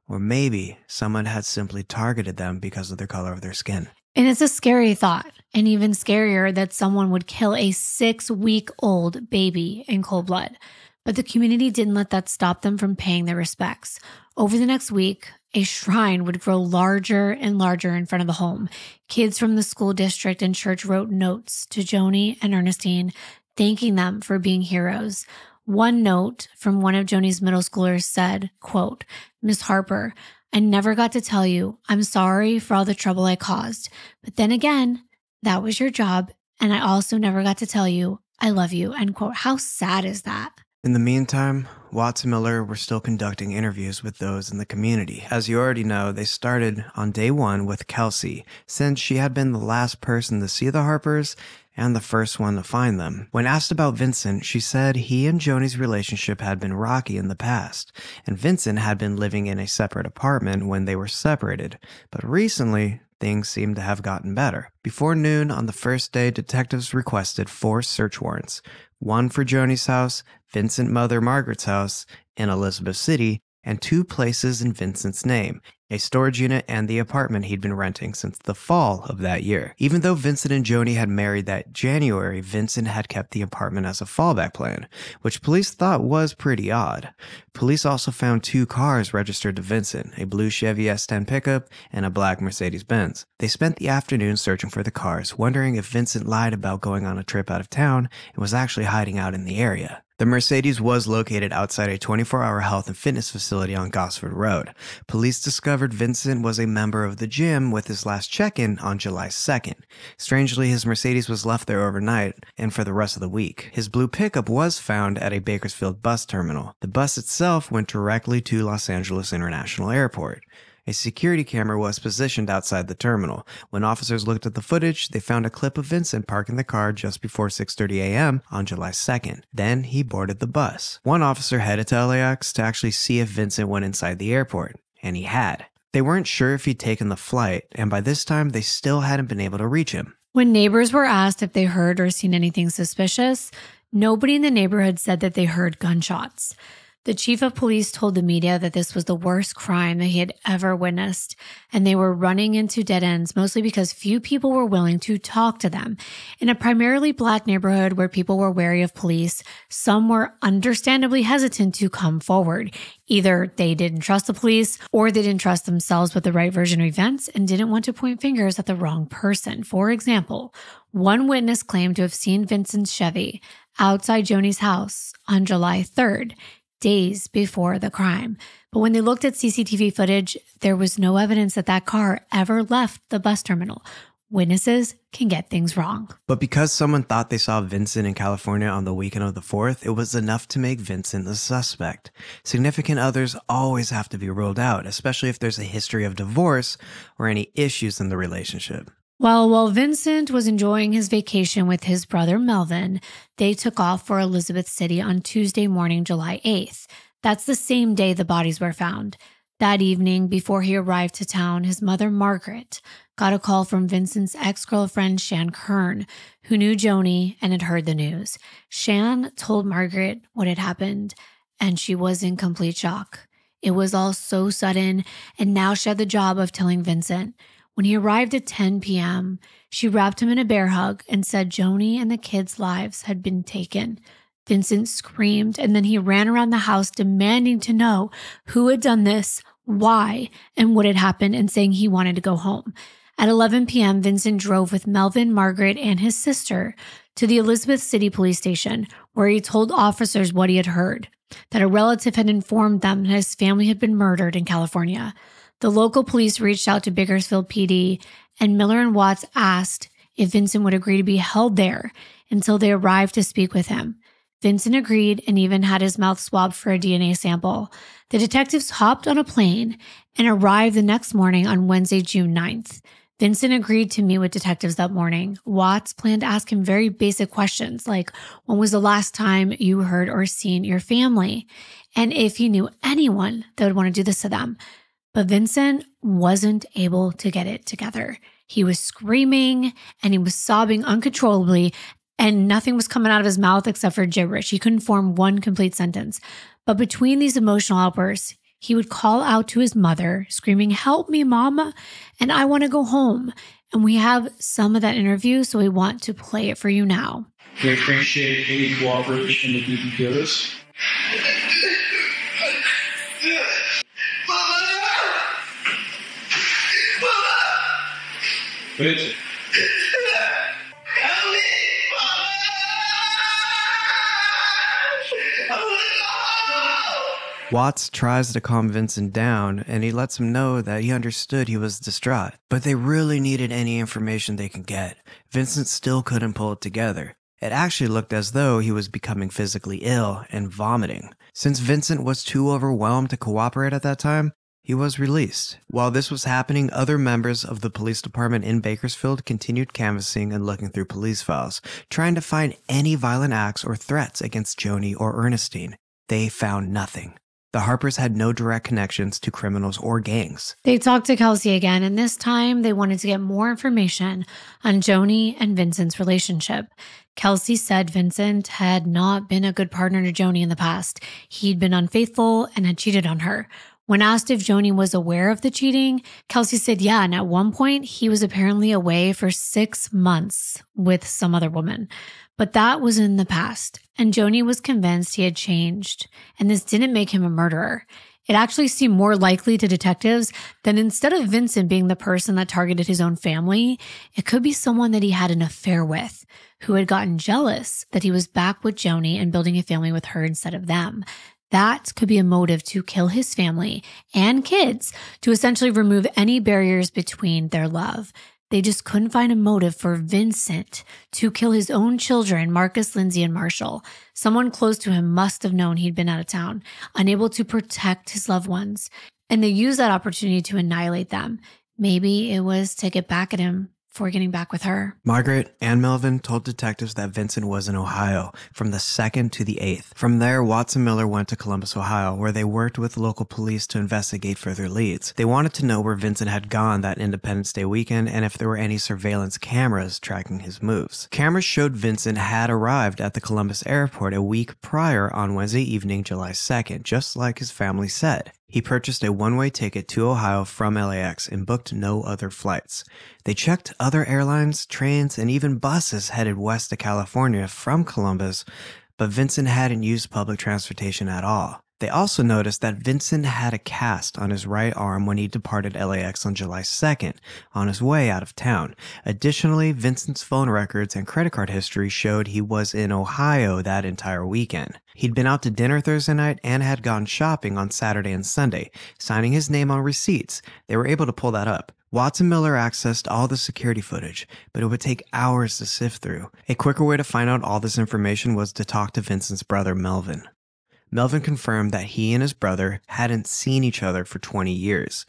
Or maybe someone had simply targeted them because of the color of their skin. And it's a scary thought, and even scarier that someone would kill a 6-week-old baby in cold blood. But the community didn't let that stop them from paying their respects. Over the next week, a shrine would grow larger and larger in front of the home. Kids from the school district and church wrote notes to Joni and Ernestine, thanking them for being heroes. One note from one of Joni's middle schoolers said, quote, "Miss Harper, I never got to tell you I'm sorry for all the trouble I caused. But then again, that was your job. And I also never got to tell you I love you," end quote. How sad is that? In the meantime, Watts and Miller were still conducting interviews with those in the community. As you already know, they started on day one with Kelsey, since she had been the last person to see the Harpers and the first one to find them. When asked about Vincent, she said he and Joni's relationship had been rocky in the past, and Vincent had been living in a separate apartment when they were separated. But recently, things seemed to have gotten better. Before noon on the first day, detectives requested 4 search warrants. One for Joni's house, Vincent Mother Margaret's house in Elizabeth City, and 2 places in Vincent's name, a storage unit and the apartment he'd been renting since the fall of that year. Even though Vincent and Joni had married that January, Vincent had kept the apartment as a fallback plan, which police thought was pretty odd. Police also found 2 cars registered to Vincent, a blue Chevy S10 pickup and a black Mercedes-Benz. They spent the afternoon searching for the cars, wondering if Vincent lied about going on a trip out of town and was actually hiding out in the area. The Mercedes was located outside a 24-hour health and fitness facility on Gosford Road. Police discovered Vincent was a member of the gym with his last check-in on July 2nd. Strangely, his Mercedes was left there overnight and for the rest of the week. His blue pickup was found at a Bakersfield bus terminal. The bus itself went directly to Los Angeles International Airport. A security camera was positioned outside the terminal. When officers looked at the footage, they found a clip of Vincent parking the car just before 6:30 a.m. on July 2nd. Then he boarded the bus. One officer headed to LAX to actually see if Vincent went inside the airport, and he had. They weren't sure if he'd taken the flight, and by this time, they still hadn't been able to reach him. When neighbors were asked if they heard or seen anything suspicious, nobody in the neighborhood said that they heard gunshots. The chief of police told the media that this was the worst crime that he had ever witnessed, and they were running into dead ends mostly because few people were willing to talk to them. In a primarily Black neighborhood where people were wary of police, some were understandably hesitant to come forward. Either they didn't trust the police or they didn't trust themselves with the right version of events and didn't want to point fingers at the wrong person. For example, one witness claimed to have seen Vincent's Chevy outside Joni's house on July 3rd. Days before the crime. But when they looked at CCTV footage, there was no evidence that that car ever left the bus terminal. Witnesses can get things wrong. But because someone thought they saw Vincent in California on the weekend of the 4th, it was enough to make Vincent the suspect. Significant others always have to be ruled out, especially if there's a history of divorce or any issues in the relationship. While Vincent was enjoying his vacation with his brother Melvin, they took off for Elizabeth City on Tuesday morning, July 8th. That's the same day the bodies were found. That evening, before he arrived to town, his mother, Margaret, got a call from Vincent's ex-girlfriend, Shan Kern, who knew Joni and had heard the news. Shan told Margaret what had happened, and she was in complete shock. It was all so sudden, and now she had the job of telling Vincent. When he arrived at 10 p.m., she wrapped him in a bear hug and said Joni and the kids' lives had been taken. Vincent screamed, and then he ran around the house demanding to know who had done this, why, and what had happened, and saying he wanted to go home. At 11 p.m., Vincent drove with Melvin, Margaret, and his sister to the Elizabeth City police station, where he told officers what he had heard, that a relative had informed them that his family had been murdered in California. The local police reached out to Bakersfield PD, and Miller and Watts asked if Vincent would agree to be held there until they arrived to speak with him. Vincent agreed and even had his mouth swabbed for a DNA sample. The detectives hopped on a plane and arrived the next morning on Wednesday, June 9th. Vincent agreed to meet with detectives that morning. Watts planned to ask him very basic questions like, when was the last time you heard or seen your family? And if he knew anyone that would want to do this to them. But Vincent wasn't able to get it together. He was screaming and he was sobbing uncontrollably, and nothing was coming out of his mouth except for gibberish. He couldn't form one complete sentence. But between these emotional outbursts, he would call out to his mother, screaming, "Help me, Mama, and I want to go home." And we have some of that interview, so we want to play it for you now. We appreciate any cooperation that you can give us. Vincent. Help me, Mama! Watts tries to calm Vincent down, and he lets him know that he understood he was distraught, but they really needed any information they could get. Vincent still couldn't pull it together. It actually looked as though he was becoming physically ill and vomiting. Since Vincent was too overwhelmed to cooperate at that time, he was released. While this was happening, other members of the police department in Bakersfield continued canvassing and looking through police files, trying to find any violent acts or threats against Joni or Ernestine. They found nothing. The Harpers had no direct connections to criminals or gangs. They talked to Kelsey again, and this time they wanted to get more information on Joni and Vincent's relationship. Kelsey said Vincent had not been a good partner to Joni in the past. He'd been unfaithful and had cheated on her. When asked if Joni was aware of the cheating, Kelsey said yeah, and at one point he was apparently away for 6 months with some other woman. But that was in the past, and Joni was convinced he had changed, and this didn't make him a murderer. It actually seemed more likely to detectives that instead of Vincent being the person that targeted his own family, it could be someone that he had an affair with, who had gotten jealous that he was back with Joni and building a family with her instead of them. That could be a motive to kill his family and kids, to essentially remove any barriers between their love. They just couldn't find a motive for Vincent to kill his own children, Marcus, Lindsay, and Marshall. Someone close to him must have known he'd been out of town, unable to protect his loved ones. And they used that opportunity to annihilate them. Maybe it was to get back at him for getting back with her. Margaret and Melvin told detectives that Vincent was in Ohio from the 2nd to the 8th. From there, Watson Miller went to Columbus, Ohio, where they worked with local police to investigate further leads. They wanted to know where Vincent had gone that Independence Day weekend and if there were any surveillance cameras tracking his moves. Cameras showed Vincent had arrived at the Columbus airport a week prior on Wednesday evening, July 2nd, just like his family said. He purchased a one-way ticket to Ohio from LAX and booked no other flights. They checked other airlines, trains, and even buses headed west to California from Columbus, but Vincent hadn't used public transportation at all. They also noticed that Vincent had a cast on his right arm when he departed LAX on July 2nd, on his way out of town. Additionally, Vincent's phone records and credit card history showed he was in Ohio that entire weekend. He'd been out to dinner Thursday night and had gone shopping on Saturday and Sunday, signing his name on receipts. They were able to pull that up. Watson Miller accessed all the security footage, but it would take hours to sift through. A quicker way to find out all this information was to talk to Vincent's brother, Melvin. Melvin confirmed that he and his brother hadn't seen each other for 20 years.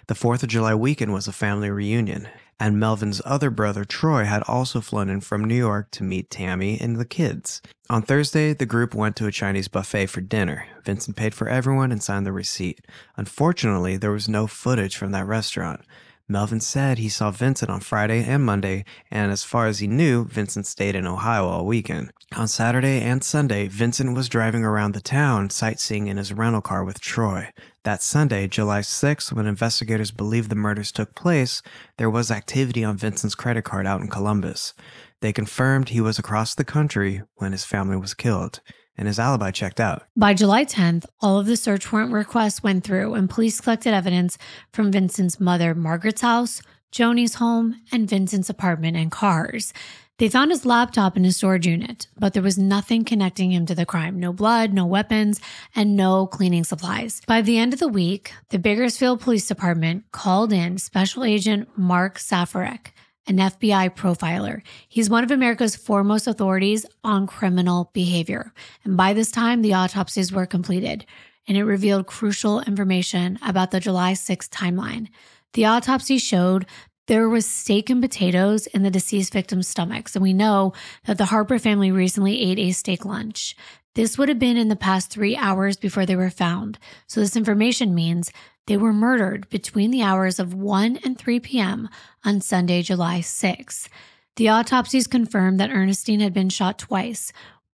The 4th of July weekend was a family reunion, and Melvin's other brother, Troy, had also flown in from New York to meet Tammy and the kids. On Thursday, the group went to a Chinese buffet for dinner. Vincent paid for everyone and signed the receipt. Unfortunately, there was no footage from that restaurant. Melvin said he saw Vincent on Friday and Monday, and as far as he knew, Vincent stayed in Ohio all weekend. On Saturday and Sunday, Vincent was driving around the town sightseeing in his rental car with Troy. That Sunday, July 6th, when investigators believed the murders took place, there was activity on Vincent's credit card out in Columbus. They confirmed he was across the country when his family was killed, and his alibi checked out. By July 10th, all of the search warrant requests went through, and police collected evidence from Vincent's mother, Margaret's house, Joni's home, and Vincent's apartment and cars. They found his laptop in his storage unit, but there was nothing connecting him to the crime. No blood, no weapons, and no cleaning supplies. By the end of the week, the Bakersfield Police Department called in Special Agent Mark Safarek, an FBI profiler. He's one of America's foremost authorities on criminal behavior. And by this time, the autopsies were completed, and it revealed crucial information about the July 6th timeline. The autopsy showed there was steak and potatoes in the deceased victim's stomachs, and we know that the Harper family recently ate a steak lunch. This would have been in the past 3 hours before they were found. So this information means they were murdered between the hours of 1 and 3 p.m. on Sunday, July 6th. The autopsies confirmed that Ernestine had been shot twice,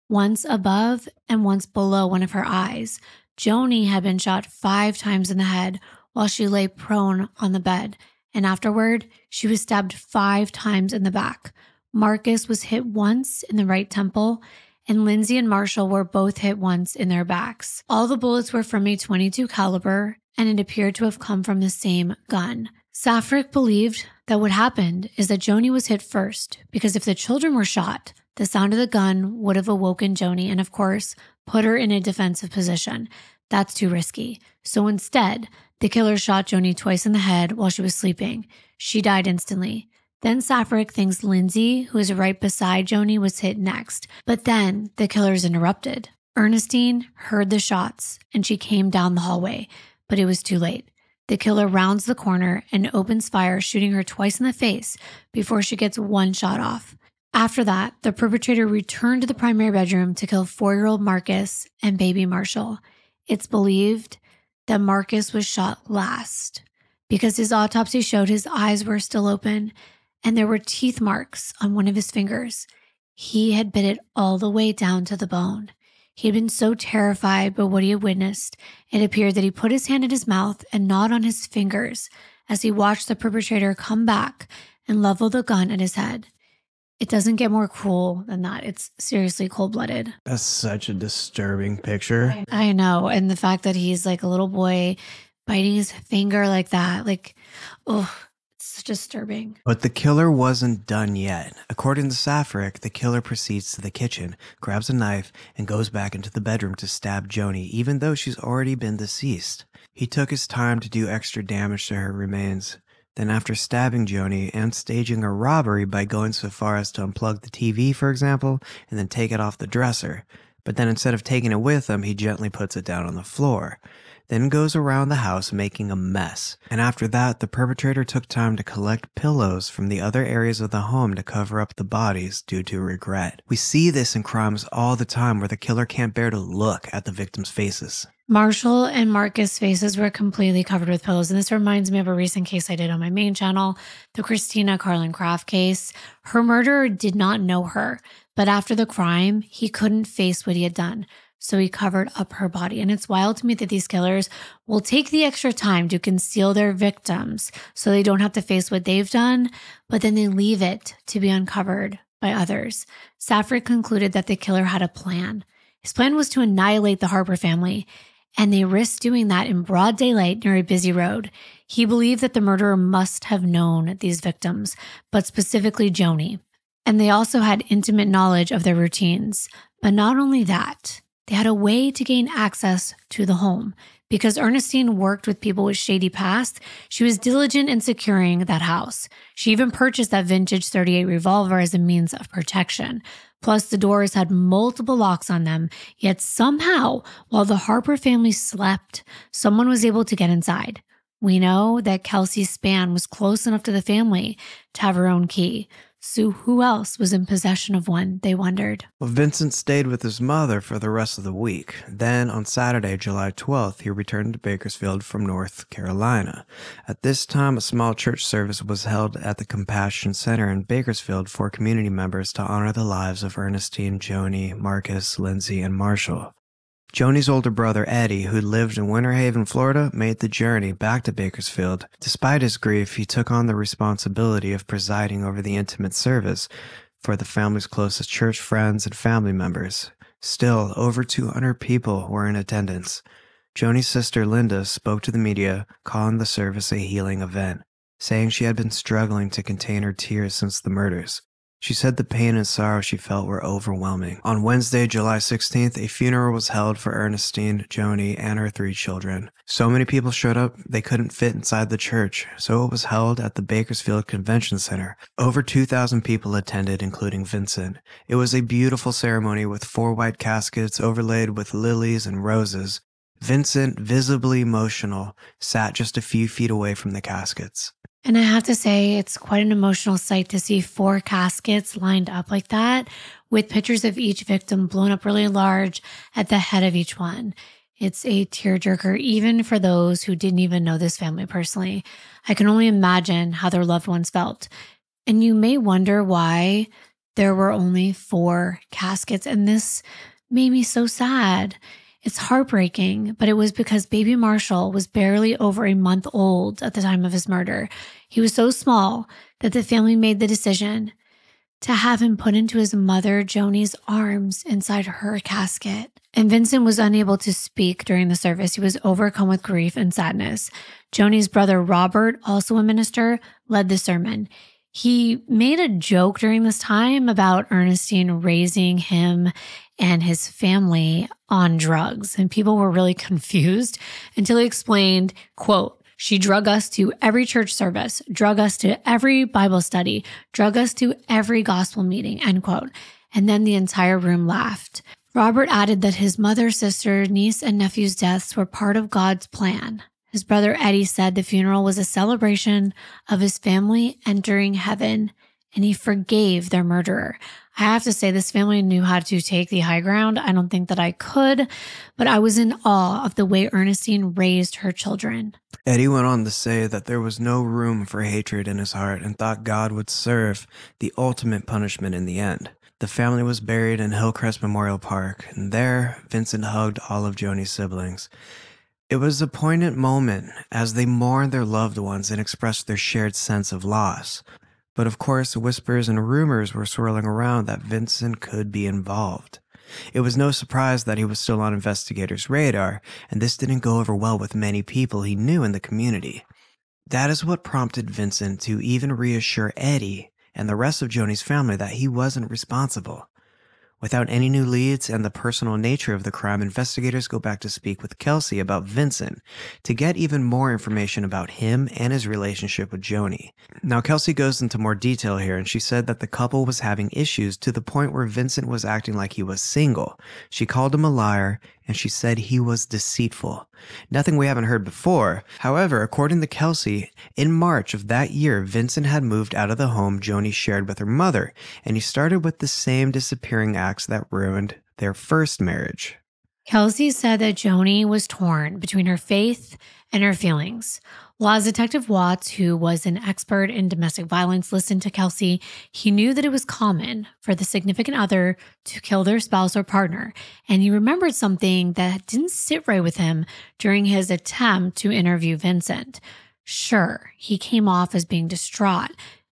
once above and once below one of her eyes. Joni had been shot 5 times in the head while she lay prone on the bed, and afterward, she was stabbed 5 times in the back. Marcus was hit once in the right temple, and Lindsay and Marshall were both hit once in their backs. All the bullets were from a .22 caliber, and it appeared to have come from the same gun. Safarek believed that what happened is that Joni was hit first, because if the children were shot, the sound of the gun would have awoken Joni and, of course, put her in a defensive position. That's too risky. So instead, the killer shot Joni twice in the head while she was sleeping. She died instantly. Then Safaric thinks Lindsay, who is right beside Joni, was hit next. But then the killers interrupted. Ernestine heard the shots and she came down the hallway, but it was too late. The killer rounds the corner and opens fire, shooting her twice in the face before she gets one shot off. After that, the perpetrator returned to the primary bedroom to kill 4-year-old Marcus and baby Marshall. It's believed that Marcus was shot last because his autopsy showed his eyes were still open and there were teeth marks on one of his fingers. He had bit it all the way down to the bone. He had been so terrified by what he had witnessed, it appeared that he put his hand in his mouth and gnawed on his fingers as he watched the perpetrator come back and level the gun at his head. It doesn't get more cruel than that. It's seriously cold-blooded. That's such a disturbing picture. I know. And the fact that he's like a little boy biting his finger like that, it's disturbing. But the killer wasn't done yet. According to Safaric, the killer proceeds to the kitchen, grabs a knife, and goes back into the bedroom to stab Joni, even though she's already been deceased. He took his time to do extra damage to her remains. Then after stabbing Joni and staging a robbery by going so far as to unplug the TV, for example, and then take it off the dresser. But then instead of taking it with him, he gently puts it down on the floor. Then goes around the house making a mess. And after that, the perpetrator took time to collect pillows from the other areas of the home to cover up the bodies due to regret. We see this in crimes all the time where the killer can't bear to look at the victims' faces. Marshall and Marcus' faces were completely covered with pillows, and this reminds me of a recent case I did on my main channel, the Christina Carlin Craft case. Her murderer did not know her, but after the crime, he couldn't face what he had done, so he covered up her body. And it's wild to me that these killers will take the extra time to conceal their victims so they don't have to face what they've done, but then they leave it to be uncovered by others. Safaric concluded that the killer had a plan. His plan was to annihilate the Harper family, and they risked doing that in broad daylight near a busy road. He believed that the murderer must have known these victims, but specifically Joni. And they also had intimate knowledge of their routines. But not only that, they had a way to gain access to the home. Because Ernestine worked with people with shady past, she was diligent in securing that house. She even purchased that vintage .38 revolver as a means of protection. Plus, the doors had multiple locks on them, yet somehow, while the Harper family slept, someone was able to get inside. We know that Kelsey Spann was close enough to the family to have her own key. So who else was in possession of one, they wondered. Well, Vincent stayed with his mother for the rest of the week. Then, on Saturday, July 12th, he returned to Bakersfield from North Carolina. At this time, a small church service was held at the Compassion Center in Bakersfield for community members to honor the lives of Ernestine, Joni, Marcus, Lindsay, and Marshall. Joni's older brother, Eddie, who lived in Winter Haven, Florida, made the journey back to Bakersfield. Despite his grief, he took on the responsibility of presiding over the intimate service for the family's closest church friends and family members. Still, over 200 people were in attendance. Joni's sister, Linda, spoke to the media, calling the service a healing event, saying she had been struggling to contain her tears since the murders. She said the pain and sorrow she felt were overwhelming. On Wednesday, July 16th, a funeral was held for Ernestine, Joni, and her 3 children. So many people showed up, they couldn't fit inside the church, so it was held at the Bakersfield Convention Center. Over 2,000 people attended, including Vincent. It was a beautiful ceremony with 4 white caskets overlaid with lilies and roses. Vincent, visibly emotional, sat just a few feet away from the caskets. And I have to say, it's quite an emotional sight to see 4 caskets lined up like that, with pictures of each victim blown up really large at the head of each one. It's a tearjerker, even for those who didn't even know this family personally. I can only imagine how their loved ones felt. And you may wonder why there were only 4 caskets, and this made me so sad. It's heartbreaking, but it was because baby Marshall was barely over a month old at the time of his murder. He was so small that the family made the decision to have him put into his mother, Joni's arms inside her casket. And Vincent was unable to speak during the service. He was overcome with grief and sadness. Joni's brother, Robert, also a minister, led the sermon. He made a joke during this time about Ernestine raising him and his family on drugs. And people were really confused until he explained, quote, She drug us to every church service, drug us to every Bible study, drug us to every gospel meeting, end quote. And then the entire room laughed. Robert added that his mother, sister, niece, and nephew's deaths were part of God's plan. His brother Eddie said the funeral was a celebration of his family entering heaven, and he forgave their murderer. I have to say, this family knew how to take the high ground. I don't think that I could, but I was in awe of the way Ernestine raised her children. Eddie went on to say that there was no room for hatred in his heart and thought God would serve the ultimate punishment in the end. The family was buried in Hillcrest Memorial Park, and there, Vincent hugged all of Joni's siblings. It was a poignant moment as they mourned their loved ones and expressed their shared sense of loss. But of course, whispers and rumors were swirling around that Vincent could be involved. It was no surprise that he was still on investigators' radar, and this didn't go over well with many people he knew in the community. That is what prompted Vincent to even reassure Eddie and the rest of Joni's family that he wasn't responsible. Without any new leads and the personal nature of the crime, investigators go back to speak with Kelsey about Vincent to get even more information about him and his relationship with Joni. Now, Kelsey goes into more detail here, and she said that the couple was having issues to the point where Vincent was acting like he was single. She called him a liar, and she said he was deceitful. Nothing we haven't heard before. However, according to Kelsey, in March of that year, Vincent had moved out of the home Joni shared with her mother, and he started with the same disappearing acts that ruined their first marriage. Kelsey said that Joni was torn between her faith and her feelings. Well, as Detective Watts, who was an expert in domestic violence, listened to Kelsey, he knew that it was common for the significant other to kill their spouse or partner, and he remembered something that didn't sit right with him during his attempt to interview Vincent. Sure, he came off as being distraught,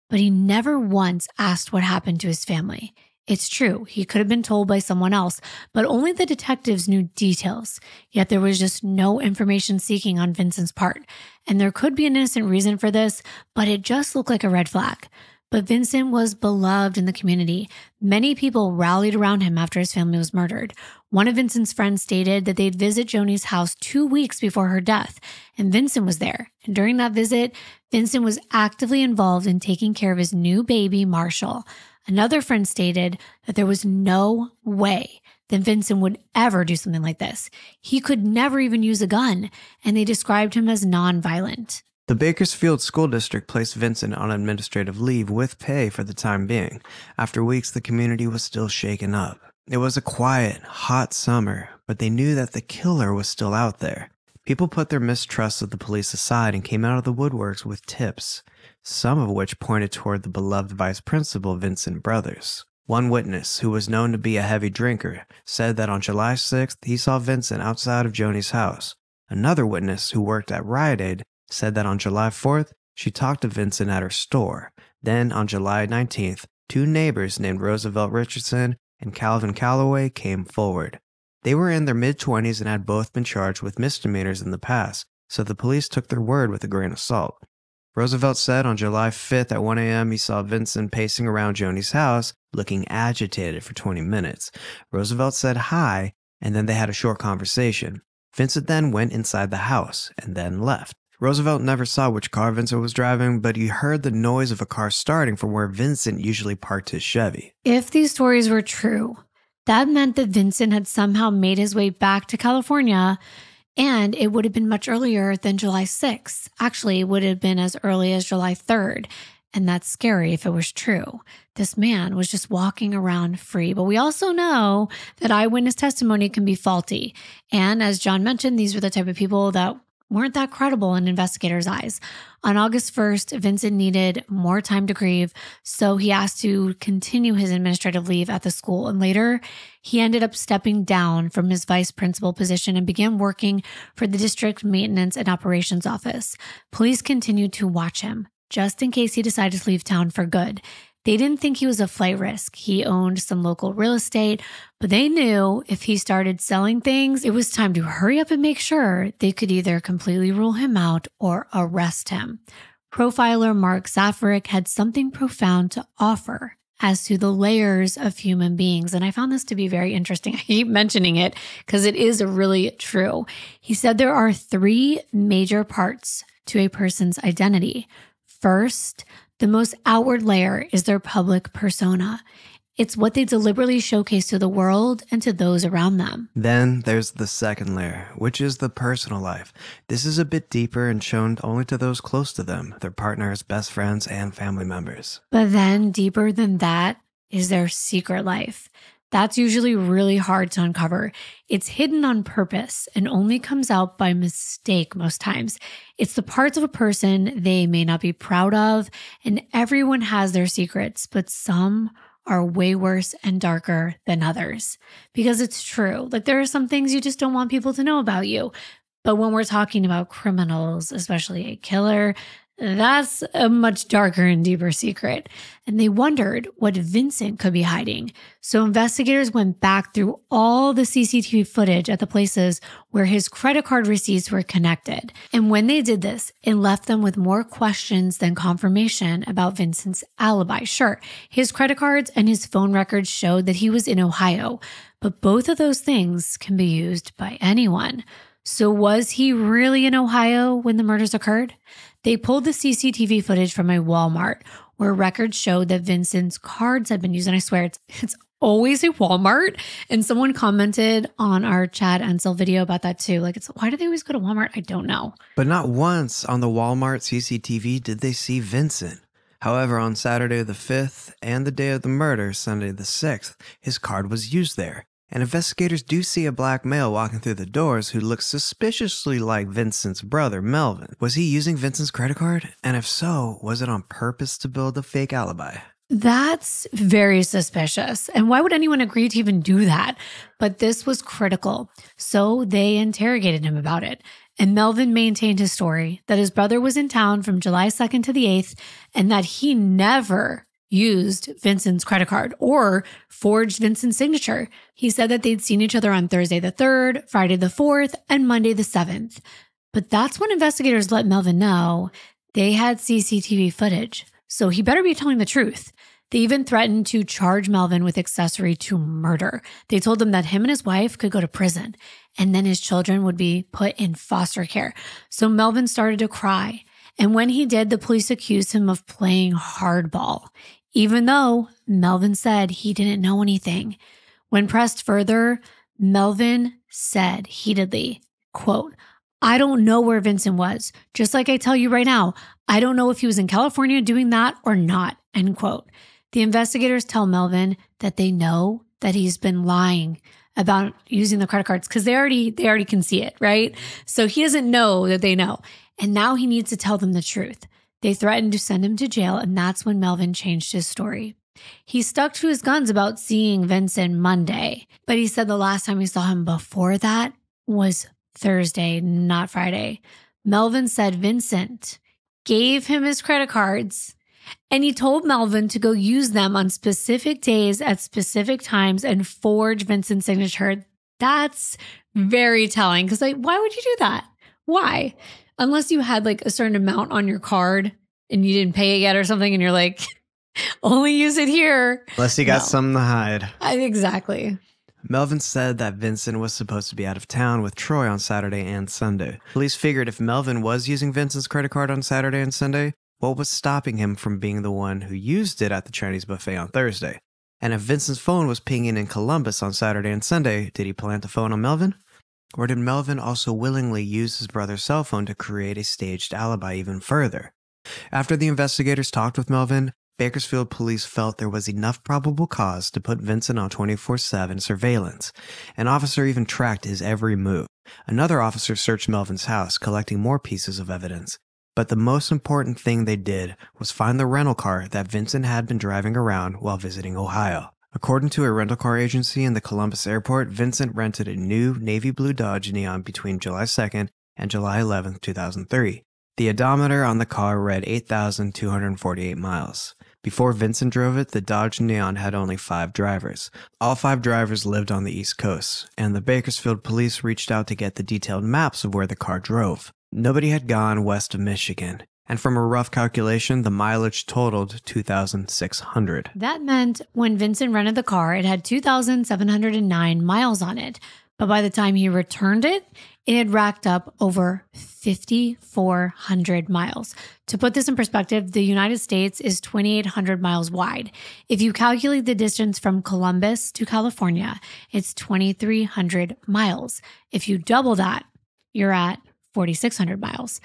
but he never once asked what happened to his family. It's true, he could have been told by someone else, but only the detectives knew details. Yet there was just no information seeking on Vincent's part. And there could be an innocent reason for this, but it just looked like a red flag. But Vincent was beloved in the community. Many people rallied around him after his family was murdered. One of Vincent's friends stated that they'd visit Joni's house 2 weeks before her death, and Vincent was there. And during that visit, Vincent was actively involved in taking care of his new baby, Marshall. Another friend stated that there was no way that Vincent would ever do something like this. He could never even use a gun, and they described him as nonviolent. The Bakersfield School District placed Vincent on administrative leave with pay for the time being. After weeks, the community was still shaken up. It was a quiet, hot summer, but they knew that the killer was still out there. People put their mistrust of the police aside and came out of the woodworks with tips, some of which pointed toward the beloved vice principal, Vincent Brothers. One witness, who was known to be a heavy drinker, said that on July 6th, he saw Vincent outside of Joni's house. Another witness, who worked at Rite Aid, said that on July 4th, she talked to Vincent at her store. Then, on July 19th, two neighbors named Roosevelt Richardson and Calvin Calloway came forward. They were in their mid-20s and had both been charged with misdemeanors in the past, so the police took their word with a grain of salt. Roosevelt said on July 5th at 1 a.m. he saw Vincent pacing around Joni's house, looking agitated for 20 minutes. Roosevelt said hi, and then they had a short conversation. Vincent then went inside the house, and then left. Roosevelt never saw which car Vincent was driving, but he heard the noise of a car starting from where Vincent usually parked his Chevy. If these stories were true, that meant that Vincent had somehow made his way back to California, and it would have been much earlier than July 6th. Actually, it would have been as early as July 3rd, and that's scary if it was true. This man was just walking around free, but we also know that eyewitness testimony can be faulty. And as John mentioned, these were the type of people that weren't that credible in investigators' eyes. On August 1st, Vincent needed more time to grieve, so he asked to continue his administrative leave at the school. And later, he ended up stepping down from his vice principal position and began working for the district maintenance and operations office. Police continued to watch him, just in case he decided to leave town for good. They didn't think he was a flight risk. He owned some local real estate, but they knew if he started selling things, it was time to hurry up and make sure they could either completely rule him out or arrest him. Profiler Mark Zafarick had something profound to offer as to the layers of human beings, and I found this to be very interesting. I keep mentioning it because it is really true. He said there are 3 major parts to a person's identity. First, the most outward layer is their public persona. It's what they deliberately showcase to the world and to those around them. Then there's the second layer, which is the personal life. This is a bit deeper and shown only to those close to them, their partners, best friends, and family members. But then deeper than that is their secret life. That's usually really hard to uncover. It's hidden on purpose and only comes out by mistake most times. It's the parts of a person they may not be proud of, and everyone has their secrets, but some are way worse and darker than others. Because it's true, like there are some things you just don't want people to know about you. But when we're talking about criminals, especially a killer, that's a much darker and deeper secret. And they wondered what Vincent could be hiding. So investigators went back through all the CCTV footage at the places where his credit card receipts were connected. And when they did this, it left them with more questions than confirmation about Vincent's alibi. Sure, his credit cards and his phone records showed that he was in Ohio, but both of those things can be used by anyone. So was he really in Ohio when the murders occurred? They pulled the CCTV footage from a Walmart where records showed that Vincent's cards had been used. And I swear it's always a Walmart. And someone commented on our Chad Ansel video about that too. Like, why do they always go to Walmart? I don't know. But not once on the Walmart CCTV did they see Vincent. However, on Saturday the 5th and the day of the murder, Sunday the 6th, his card was used there. And investigators do see a black male walking through the doors who looks suspiciously like Vincent's brother, Melvin. Was he using Vincent's credit card? And if so, was it on purpose to build a fake alibi? That's very suspicious. And why would anyone agree to even do that? But this was critical. So they interrogated him about it. And Melvin maintained his story that his brother was in town from July 2nd to the 8th and that he never used Vincent's credit card or forged Vincent's signature. He said that they'd seen each other on Thursday the 3rd, Friday the 4th, and Monday the 7th. But that's when investigators let Melvin know they had CCTV footage, so he better be telling the truth. They even threatened to charge Melvin with accessory to murder. They told him that him and his wife could go to prison, and then his children would be put in foster care. So Melvin started to cry. And when he did, the police accused him of playing hardball, even though Melvin said he didn't know anything. When pressed further, Melvin said heatedly, quote, "I don't know where Vincent was. Just like I tell you right now, I don't know if he was in California doing that or not," end quote. The investigators tell Melvin that they know that he's been lying about using the credit cards because they already can see it, right? So he doesn't know that they know. And now he needs to tell them the truth. They threatened to send him to jail, and that's when Melvin changed his story. He stuck to his guns about seeing Vincent Monday, but he said the last time he saw him before that was Thursday, not Friday. Melvin said Vincent gave him his credit cards, and he told Melvin to go use them on specific days at specific times and forge Vincent's signature. That's very telling because why would you do that? Why? Unless you had like a certain amount on your card and you didn't pay it yet or something and you're like, only use it here. Unless you got something to hide. Exactly. Melvin said that Vincent was supposed to be out of town with Troy on Saturday and Sunday. Police figured if Melvin was using Vincent's credit card on Saturday and Sunday, what was stopping him from being the one who used it at the Chinese buffet on Thursday? And if Vincent's phone was pinging in Columbus on Saturday and Sunday, did he plant the phone on Melvin? Or did Melvin also willingly use his brother's cell phone to create a staged alibi even further? After the investigators talked with Melvin, Bakersfield police felt there was enough probable cause to put Vincent on 24/7 surveillance. An officer even tracked his every move. Another officer searched Melvin's house, collecting more pieces of evidence. But the most important thing they did was find the rental car that Vincent had been driving around while visiting Ohio. According to a rental car agency in the Columbus airport, Vincent rented a new navy blue Dodge Neon between July 2nd and July 11th, 2003. The odometer on the car read 8,248 miles. Before Vincent drove it, the Dodge Neon had only 5 drivers. All 5 drivers lived on the East Coast, and the Bakersfield police reached out to get the detailed maps of where the car drove. Nobody had gone west of Michigan. And from a rough calculation, the mileage totaled 2,600. That meant when Vincent rented the car, it had 2,709 miles on it. But by the time he returned it, it had racked up over 5,400 miles. To put this in perspective, the United States is 2,800 miles wide. If you calculate the distance from Columbus to California, it's 2,300 miles. If you double that, you're at 4,600 miles.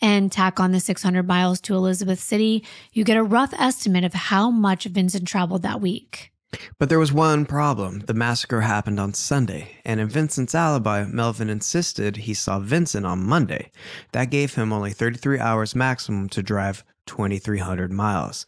And tack on the 600 miles to Elizabeth City, you get a rough estimate of how much Vincent traveled that week. But there was one problem. The massacre happened on Sunday, and in Vincent's alibi, Melvin insisted he saw Vincent on Monday. That gave him only 33 hours maximum to drive 2,300 miles.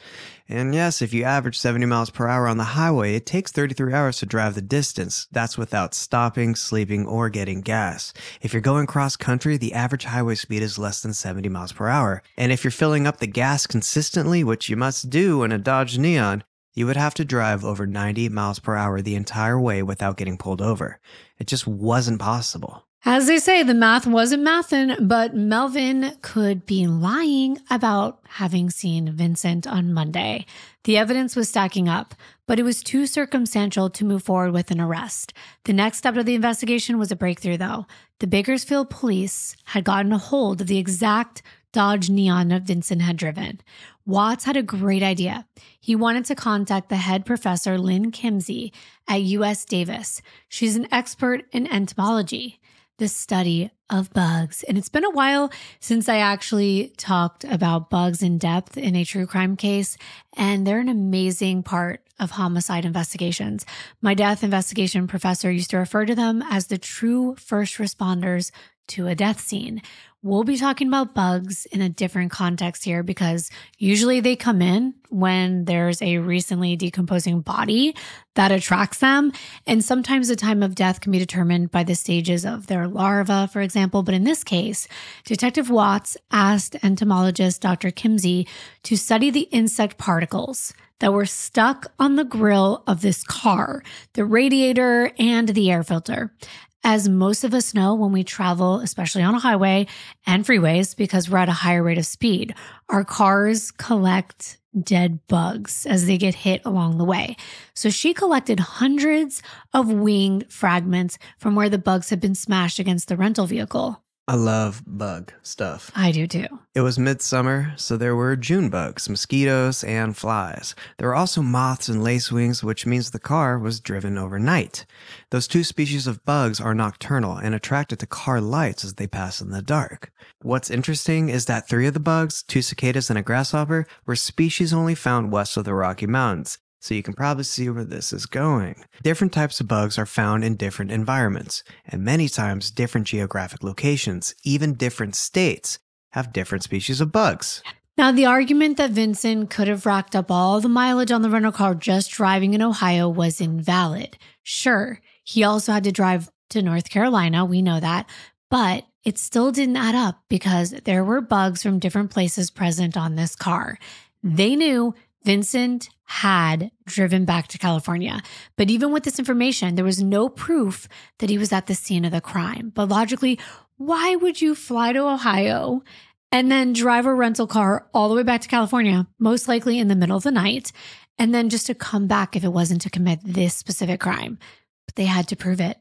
And yes, if you average 70 miles per hour on the highway, it takes 33 hours to drive the distance. That's without stopping, sleeping, or getting gas. If you're going cross country, the average highway speed is less than 70 miles per hour. And if you're filling up the gas consistently, which you must do in a Dodge Neon, you would have to drive over 90 miles per hour the entire way without getting pulled over. It just wasn't possible. As they say, the math wasn't mathin', but Melvin could be lying about having seen Vincent on Monday. The evidence was stacking up, but it was too circumstantial to move forward with an arrest. The next step of the investigation was a breakthrough, though. The Bakersfield police had gotten a hold of the exact Dodge Neon that Vincent had driven. Watts had a great idea. He wanted to contact the head professor, Lynn Kimsey, at UC Davis. She's an expert in entomology, the study of bugs. And it's been a while since I actually talked about bugs in depth in a true crime case, and they're an amazing part of homicide investigations. My death investigation professor used to refer to them as the true first responders to a death scene. We'll be talking about bugs in a different context here because usually they come in when there's a recently decomposing body that attracts them. And sometimes the time of death can be determined by the stages of their larva, for example. But in this case, Detective Watts asked entomologist Dr. Kimsey to study the insect particles that were stuck on the grill of this car, the radiator, and the air filter. As most of us know, when we travel, especially on a highway and freeways, because we're at a higher rate of speed, our cars collect dead bugs as they get hit along the way. So she collected hundreds of winged fragments from where the bugs had been smashed against the rental vehicle. I love bug stuff. I do too. It was midsummer, so there were June bugs, mosquitoes, and flies. There were also moths and lacewings, which means the car was driven overnight. Those two species of bugs are nocturnal and attracted to car lights as they pass in the dark. What's interesting is that 3 of the bugs, 2 cicadas and a grasshopper, were species only found west of the Rocky Mountains. So you can probably see where this is going. Different types of bugs are found in different environments, and many times different geographic locations, even different states, have different species of bugs. Now, the argument that Vincent could have racked up all the mileage on the rental car just driving in Ohio was invalid. Sure, he also had to drive to North Carolina, we know that, but it still didn't add up because there were bugs from different places present on this car. They knew Vincent had driven back to California. But even with this information, there was no proof that he was at the scene of the crime. But logically, why would you fly to Ohio and then drive a rental car all the way back to California, most likely in the middle of the night, and then just to come back if it wasn't to commit this specific crime? But they had to prove it.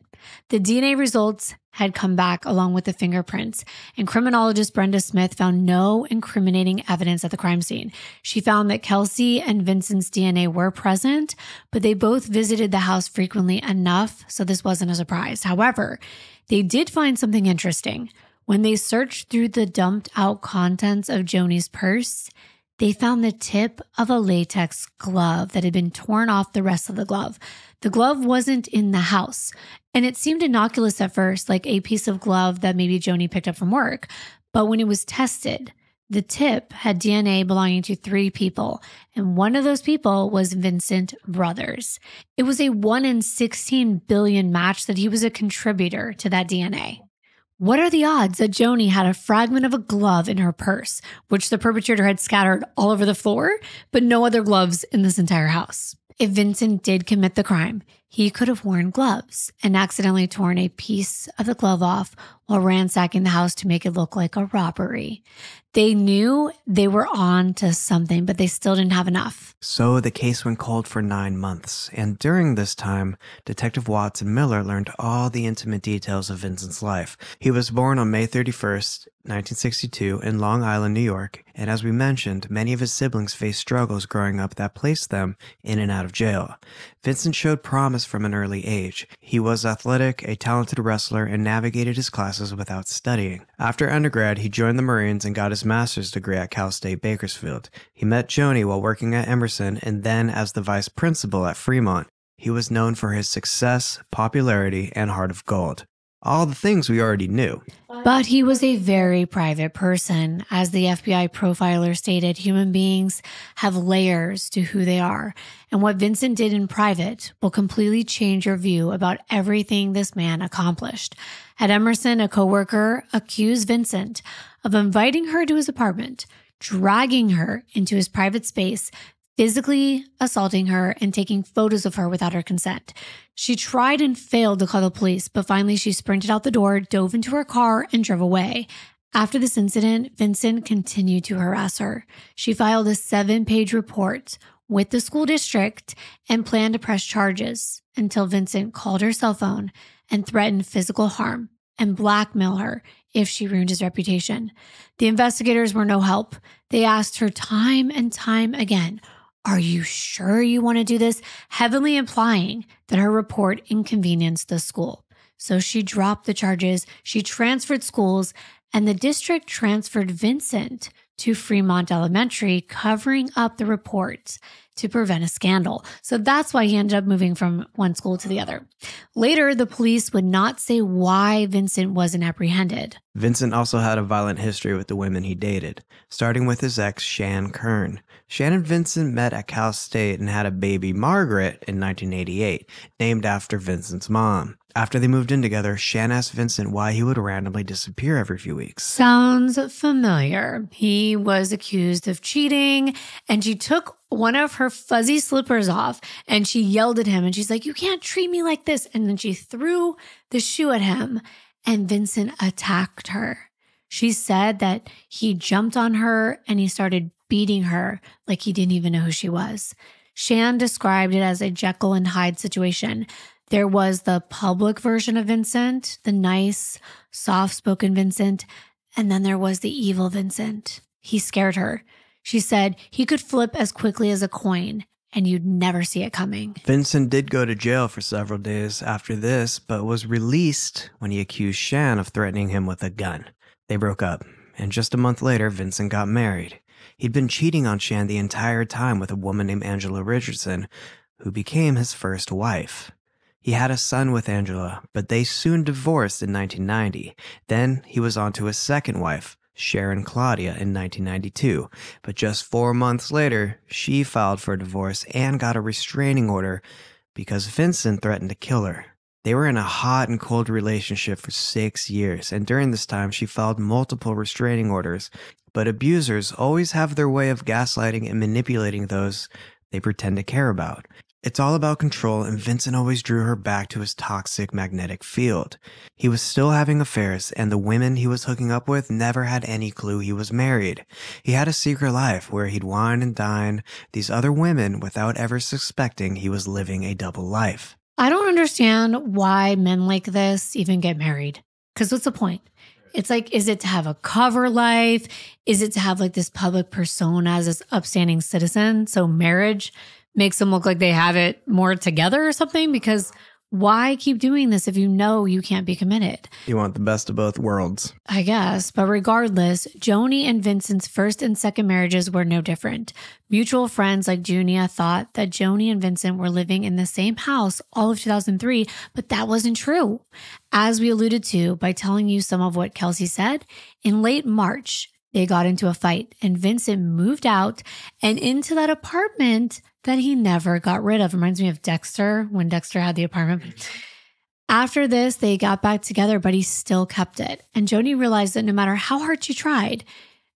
The DNA results had come back along with the fingerprints, and criminologist Brenda Smith found no incriminating evidence at the crime scene. She found that Kelsey and Vincent's DNA were present, but they both visited the house frequently enough, so this wasn't a surprise. However, they did find something interesting. When they searched through the dumped out contents of Joni's purse, they found the tip of a latex glove that had been torn off the rest of the glove. The glove wasn't in the house, and it seemed innocuous at first, like a piece of glove that maybe Joni picked up from work. But when it was tested, the tip had DNA belonging to 3 people, and one of those people was Vincent Brothers. It was a 1 in 16 billion match that he was a contributor to that DNA. What are the odds that Joni had a fragment of a glove in her purse, which the perpetrator had scattered all over the floor, but no other gloves in this entire house? If Vincent did commit the crime, He could have worn gloves and accidentally torn a piece of the glove off while ransacking the house to make it look like a robbery. They knew they were on to something, but they still didn't have enough. So the case went cold for 9 months, and during this time, Detective Watson Miller learned all the intimate details of Vincent's life. He was born on May 31st, 1962 in Long Island, New York, and as we mentioned, many of his siblings faced struggles growing up that placed them in and out of jail. Vincent showed promise from an early age. He was athletic, a talented wrestler, and navigated his classes without studying. After undergrad, he joined the Marines and got his master's degree at Cal State Bakersfield. He met Joni while working at Emerson and then as the vice principal at Fremont. He was known for his success, popularity, and heart of gold. All the things we already knew. But he was a very private person. As the FBI profiler stated, human beings have layers to who they are. And what Vincent did in private will completely change your view about everything this man accomplished. At Emerson, a coworker accused Vincent of inviting her to his apartment, dragging her into his private space, physically assaulting her, and taking photos of her without her consent. She tried and failed to call the police, but finally she sprinted out the door, dove into her car, and drove away. After this incident, Vincent continued to harass her. She filed a 7-page report with the school district and planned to press charges until Vincent called her cell phone and threatened physical harm and blackmail her if she ruined his reputation. The investigators were no help. They asked her time and time again, "Are you sure you want to do this?" heavily implying that her report inconvenienced the school. So she dropped the charges, she transferred schools, and the district transferred Vincent to Fremont Elementary, covering up the reports to prevent a scandal. So that's why he ended up moving from one school to the other. Later, the police would not say why Vincent wasn't apprehended. Vincent also had a violent history with the women he dated, starting with his ex, Shan Kern. Shan and Vincent met at Cal State and had a baby, Margaret, in 1988, named after Vincent's mom. After they moved in together, Shan asked Vincent why he would randomly disappear every few weeks. Sounds familiar. He was accused of cheating, and she took one of her fuzzy slippers off, and she yelled at him, and she's like, "You can't treat me like this." And then she threw the shoe at him, and Vincent attacked her. She said that he jumped on her, and he started beating her like he didn't even know who she was. Shan described it as a Jekyll and Hyde situation. There was the public version of Vincent, the nice, soft-spoken Vincent, and then there was the evil Vincent. He scared her. She said he could flip as quickly as a coin, and you'd never see it coming. Vincent did go to jail for several days after this, but was released when he accused Shan of threatening him with a gun. They broke up, and just a month later, Vincent got married. He'd been cheating on Shan the entire time with a woman named Angela Richardson, who became his first wife. He had a son with Angela, but they soon divorced in 1990. Then he was on to his second wife, Sharon Claudia, in 1992. But just 4 months later, she filed for divorce and got a restraining order because Vincent threatened to kill her. They were in a hot and cold relationship for 6 years, and during this time, she filed multiple restraining orders. But abusers always have their way of gaslighting and manipulating those they pretend to care about. It's all about control, and Vincent always drew her back to his toxic magnetic field. He was still having affairs, and the women he was hooking up with never had any clue he was married. He had a secret life where he'd wine and dine these other women without ever suspecting he was living a double life. I don't understand why men like this even get married. Because what's the point? It's like, is it to have a cover life? Is it to have like this public persona as this upstanding citizen? So marriage makes them look like they have it more together or something? Because why keep doing this if you know you can't be committed? You want the best of both worlds. I guess. But regardless, Joni and Vincent's first and second marriages were no different. Mutual friends like Junia thought that Joni and Vincent were living in the same house all of 2003, but that wasn't true. As we alluded to by telling you some of what Kelsey said, in late March, they got into a fight and Vincent moved out and into that apartment that he never got rid of. Reminds me of Dexter, when Dexter had the apartment. After this, they got back together, but he still kept it. And Joni realized that no matter how hard she tried,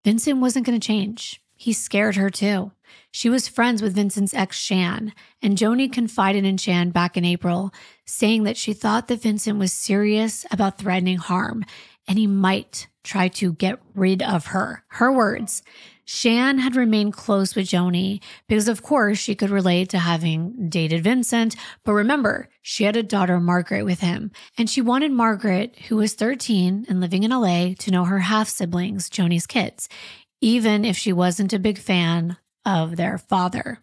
Vincent wasn't going to change. he scared her too. She was friends with Vincent's ex, Shan, and Joni confided in Shan back in April, saying that she thought that Vincent was serious about threatening harm, and he might try to get rid of her. Her words, Shan had remained close with Joni because, of course, she could relate to having dated Vincent. But remember, she had a daughter, Margaret, with him. And she wanted Margaret, who was 13 and living in LA, to know her half-siblings, Joni's kids, even if she wasn't a big fan of their father.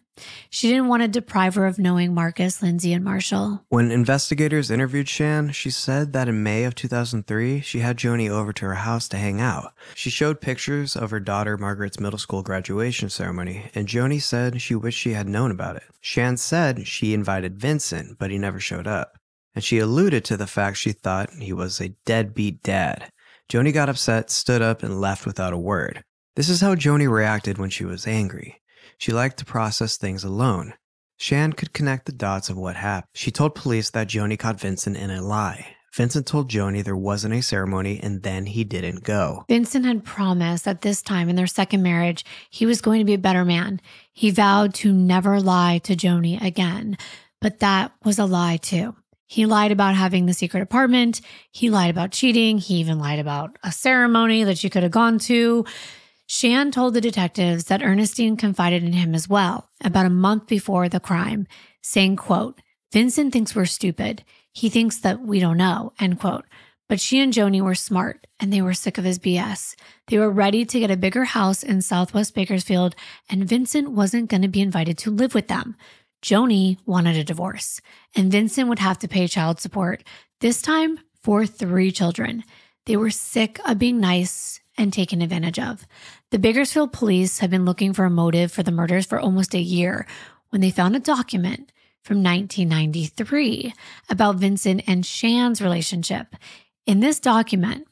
She didn't want to deprive her of knowing Marcus, Lindsay, and Marshall. When investigators interviewed Shan, she said that in May of 2003, she had Joni over to her house to hang out. She showed pictures of her daughter Margaret's middle school graduation ceremony, and Joni said she wished she had known about it. Shan said she invited Vincent, but he never showed up. And she alluded to the fact she thought he was a deadbeat dad. Joni got upset, stood up, and left without a word. This is how Joni reacted when she was angry. She liked to process things alone. Shan could connect the dots of what happened. She told police that Joni caught Vincent in a lie. Vincent told Joni there wasn't a ceremony, and then he didn't go. Vincent had promised that this time in their second marriage, he was going to be a better man. He vowed to never lie to Joni again. But that was a lie too. He lied about having the secret apartment. He lied about cheating. He even lied about a ceremony that she could have gone to. Shan told the detectives that Ernestine confided in him as well, about a month before the crime, saying, quote, Vincent thinks we're stupid. He thinks that we don't know, end quote. But she and Joni were smart, and they were sick of his BS. They were ready to get a bigger house in Southwest Bakersfield, and Vincent wasn't going to be invited to live with them. Joni wanted a divorce, and Vincent would have to pay child support, this time for 3 children. They were sick of being nice and taken advantage of. The Bakersfield police had been looking for a motive for the murders for almost a year when they found a document from 1993 about Vincent and Shan's relationship. In this document,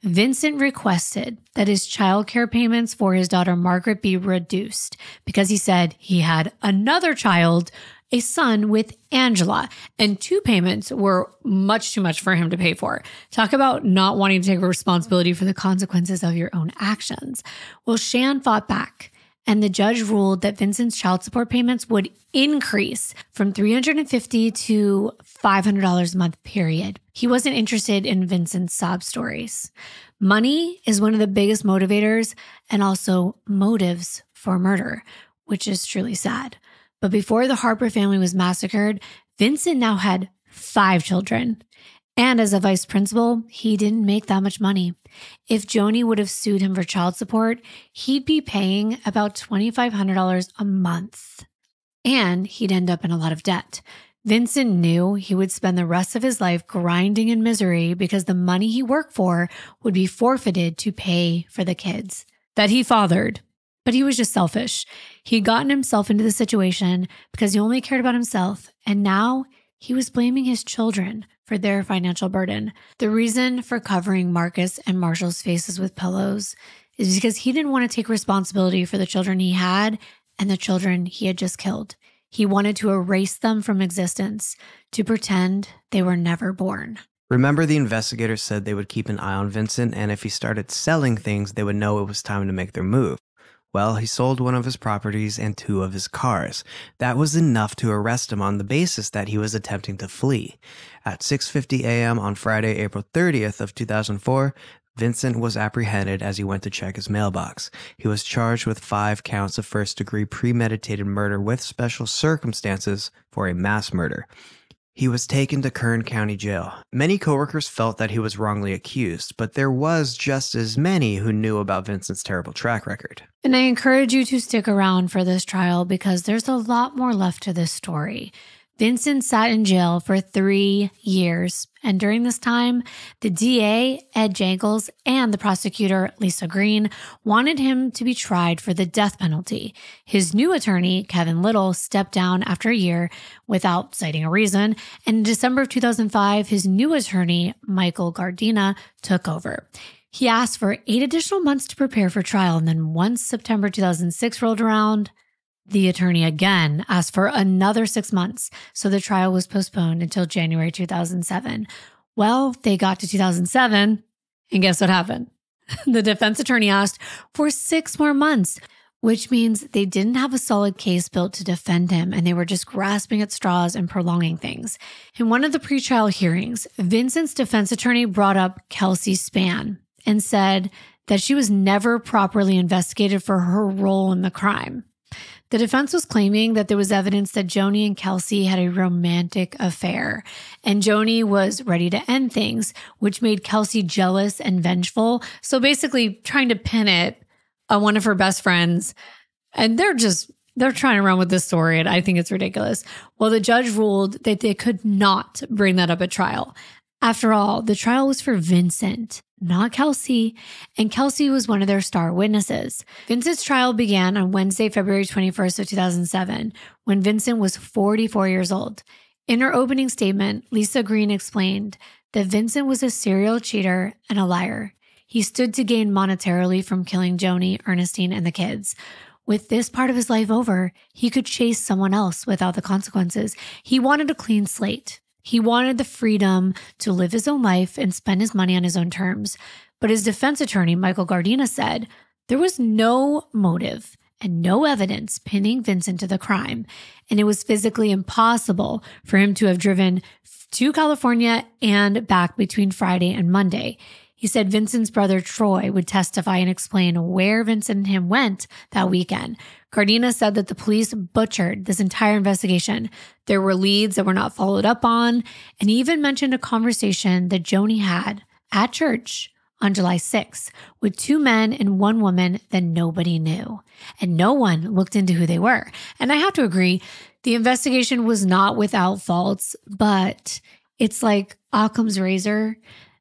Vincent requested that his child care payments for his daughter Margaret be reduced because he said he had another child, a son, with Angela, and 2 payments were much too much for him to pay for. Talk about not wanting to take responsibility for the consequences of your own actions. Well, Shan fought back, and the judge ruled that Vincent's child support payments would increase from $350 to $500 a month, period. He wasn't interested in Vincent's sob stories. Money is one of the biggest motivators and also motives for murder, which is truly sad. But before the Harper family was massacred, Vincent now had 5 children. And as a vice principal, he didn't make that much money. If Joni would have sued him for child support, he'd be paying about $2,500 a month. And he'd end up in a lot of debt. Vincent knew he would spend the rest of his life grinding in misery because the money he worked for would be forfeited to pay for the kids that he fathered. But he was just selfish. He'd gotten himself into the situation because he only cared about himself, and now he was blaming his children for their financial burden. The reason for covering Marcus and Marshall's faces with pillows is because he didn't want to take responsibility for the children he had and the children he had just killed. He wanted to erase them from existence, to pretend they were never born. Remember, the investigators said they would keep an eye on Vincent, and if he started selling things, they would know it was time to make their move. Well, he sold one of his properties and 2 of his cars. That was enough to arrest him on the basis that he was attempting to flee. At 6:50 a.m. on Friday, April 30th of 2004, Vincent was apprehended as he went to check his mailbox. He was charged with 5 counts of first-degree premeditated murder with special circumstances for a mass murder. He was taken to Kern County Jail. Many coworkers felt that he was wrongly accused, but there was just as many who knew about Vincent's terrible track record. And I encourage you to stick around for this trial because there's a lot more left to this story. Vincent sat in jail for 3 years, and during this time, the DA, Ed Jangles, and the prosecutor, Lisa Green, wanted him to be tried for the death penalty. His new attorney, Kevin Little, stepped down after a year without citing a reason, and in December of 2005, his new attorney, Michael Gardina, took over. He asked for 8 additional months to prepare for trial, and then once September 2006 rolled around, the attorney again asked for another 6 months, so the trial was postponed until January 2007. Well, they got to 2007, and guess what happened? The defense attorney asked for 6 more months. which means they didn't have a solid case built to defend him, and they were just grasping at straws and prolonging things. In one of the pretrial hearings, Vincent's defense attorney brought up Kelsey Spann and said that she was never properly investigated for her role in the crime. The defense was claiming that there was evidence that Joni and Kelsey had a romantic affair, and Joni was ready to end things, which made Kelsey jealous and vengeful. So basically trying to pin it on one of her best friends. And they're trying to run with this story, and I think it's ridiculous. Well, the judge ruled that they could not bring that up at trial. After all, the trial was for Vincent, not Kelsey, and Kelsey was one of their star witnesses. Vincent's trial began on Wednesday, February 21st of 2007, when Vincent was 44 years old. In her opening statement, Lisa Green explained that Vincent was a serial cheater and a liar. He stood to gain monetarily from killing Joni, Ernestine, and the kids. With this part of his life over, he could chase someone else without the consequences. He wanted a clean slate. He wanted the freedom to live his own life and spend his money on his own terms. But his defense attorney, Michael Gardina, said there was no motive and no evidence pinning Vincent to the crime, and it was physically impossible for him to have driven to California and back between Friday and Monday. He said Vincent's brother Troy would testify and explain where Vincent and him went that weekend. Gardina said that the police butchered this entire investigation. There were leads that were not followed up on, and he even mentioned a conversation that Joni had at church on July 6th with two men and one woman that nobody knew. And no one looked into who they were. And I have to agree, the investigation was not without faults, but it's like Occam's razor.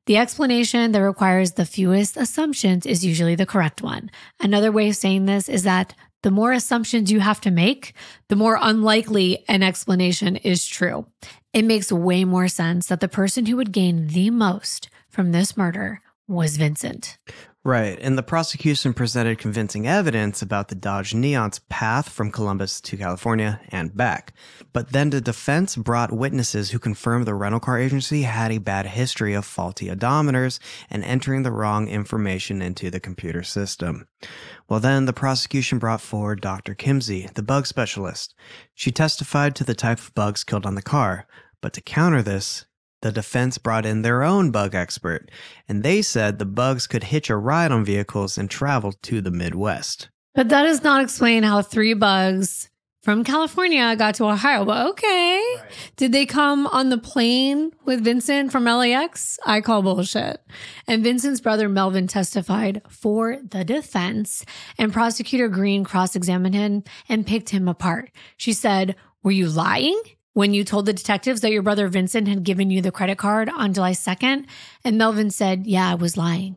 The explanation that requires the fewest assumptions is usually the correct one. Another way of saying this is that the more assumptions you have to make, the more unlikely an explanation is true. It makes way more sense that the person who would gain the most from this murder was Vincent. Right, and the prosecution presented convincing evidence about the Dodge Neon's path from Columbus to California and back. But then the defense brought witnesses who confirmed the rental car agency had a bad history of faulty odometers and entering the wrong information into the computer system. Well, then the prosecution brought forward Dr. Kimsey, the bug specialist. She testified to the type of bugs killed on the car, but to counter this, the defense brought in their own bug expert, and they said the bugs could hitch a ride on vehicles and travel to the Midwest. But that does not explain how 3 bugs from California got to Ohio. But okay. Right. Did they come on the plane with Vincent from LAX? I call bullshit. And Vincent's brother Melvin testified for the defense, and Prosecutor Green cross-examined him and picked him apart. She said, "Were you lying when you told the detectives that your brother Vincent had given you the credit card on July 2nd? And Melvin said, "Yeah, I was lying."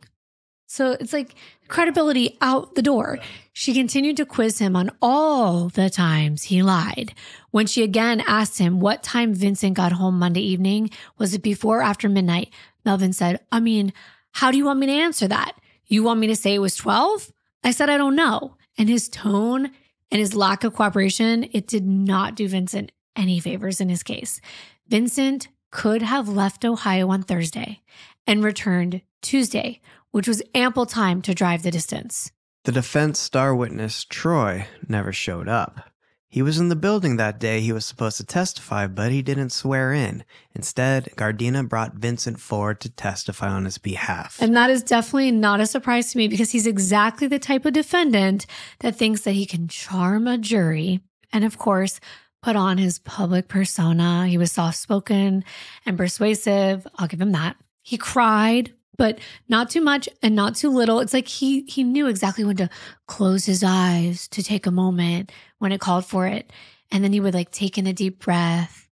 So it's like credibility out the door. She continued to quiz him on all the times he lied. When she again asked him what time Vincent got home Monday evening, was it before or after midnight? Melvin said, how do you want me to answer that? You want me to say it was 12? I said, I don't know. And his tone and his lack of cooperation, it did not do Vincent any favors in his case. Vincent could have left Ohio on Thursday and returned Tuesday, which was ample time to drive the distance. The defense star witness, Troy, never showed up. He was in the building that day he was supposed to testify, but he didn't swear in. Instead, Gardina brought Vincent forward to testify on his behalf. And that is definitely not a surprise to me, because he's exactly the type of defendant that thinks that he can charm a jury and, of course, put on his public persona. He was soft-spoken and persuasive. I'll give him that. He cried, but not too much and not too little. It's like he knew exactly when to close his eyes, to take a moment when it called for it. And then he would take in a deep breath,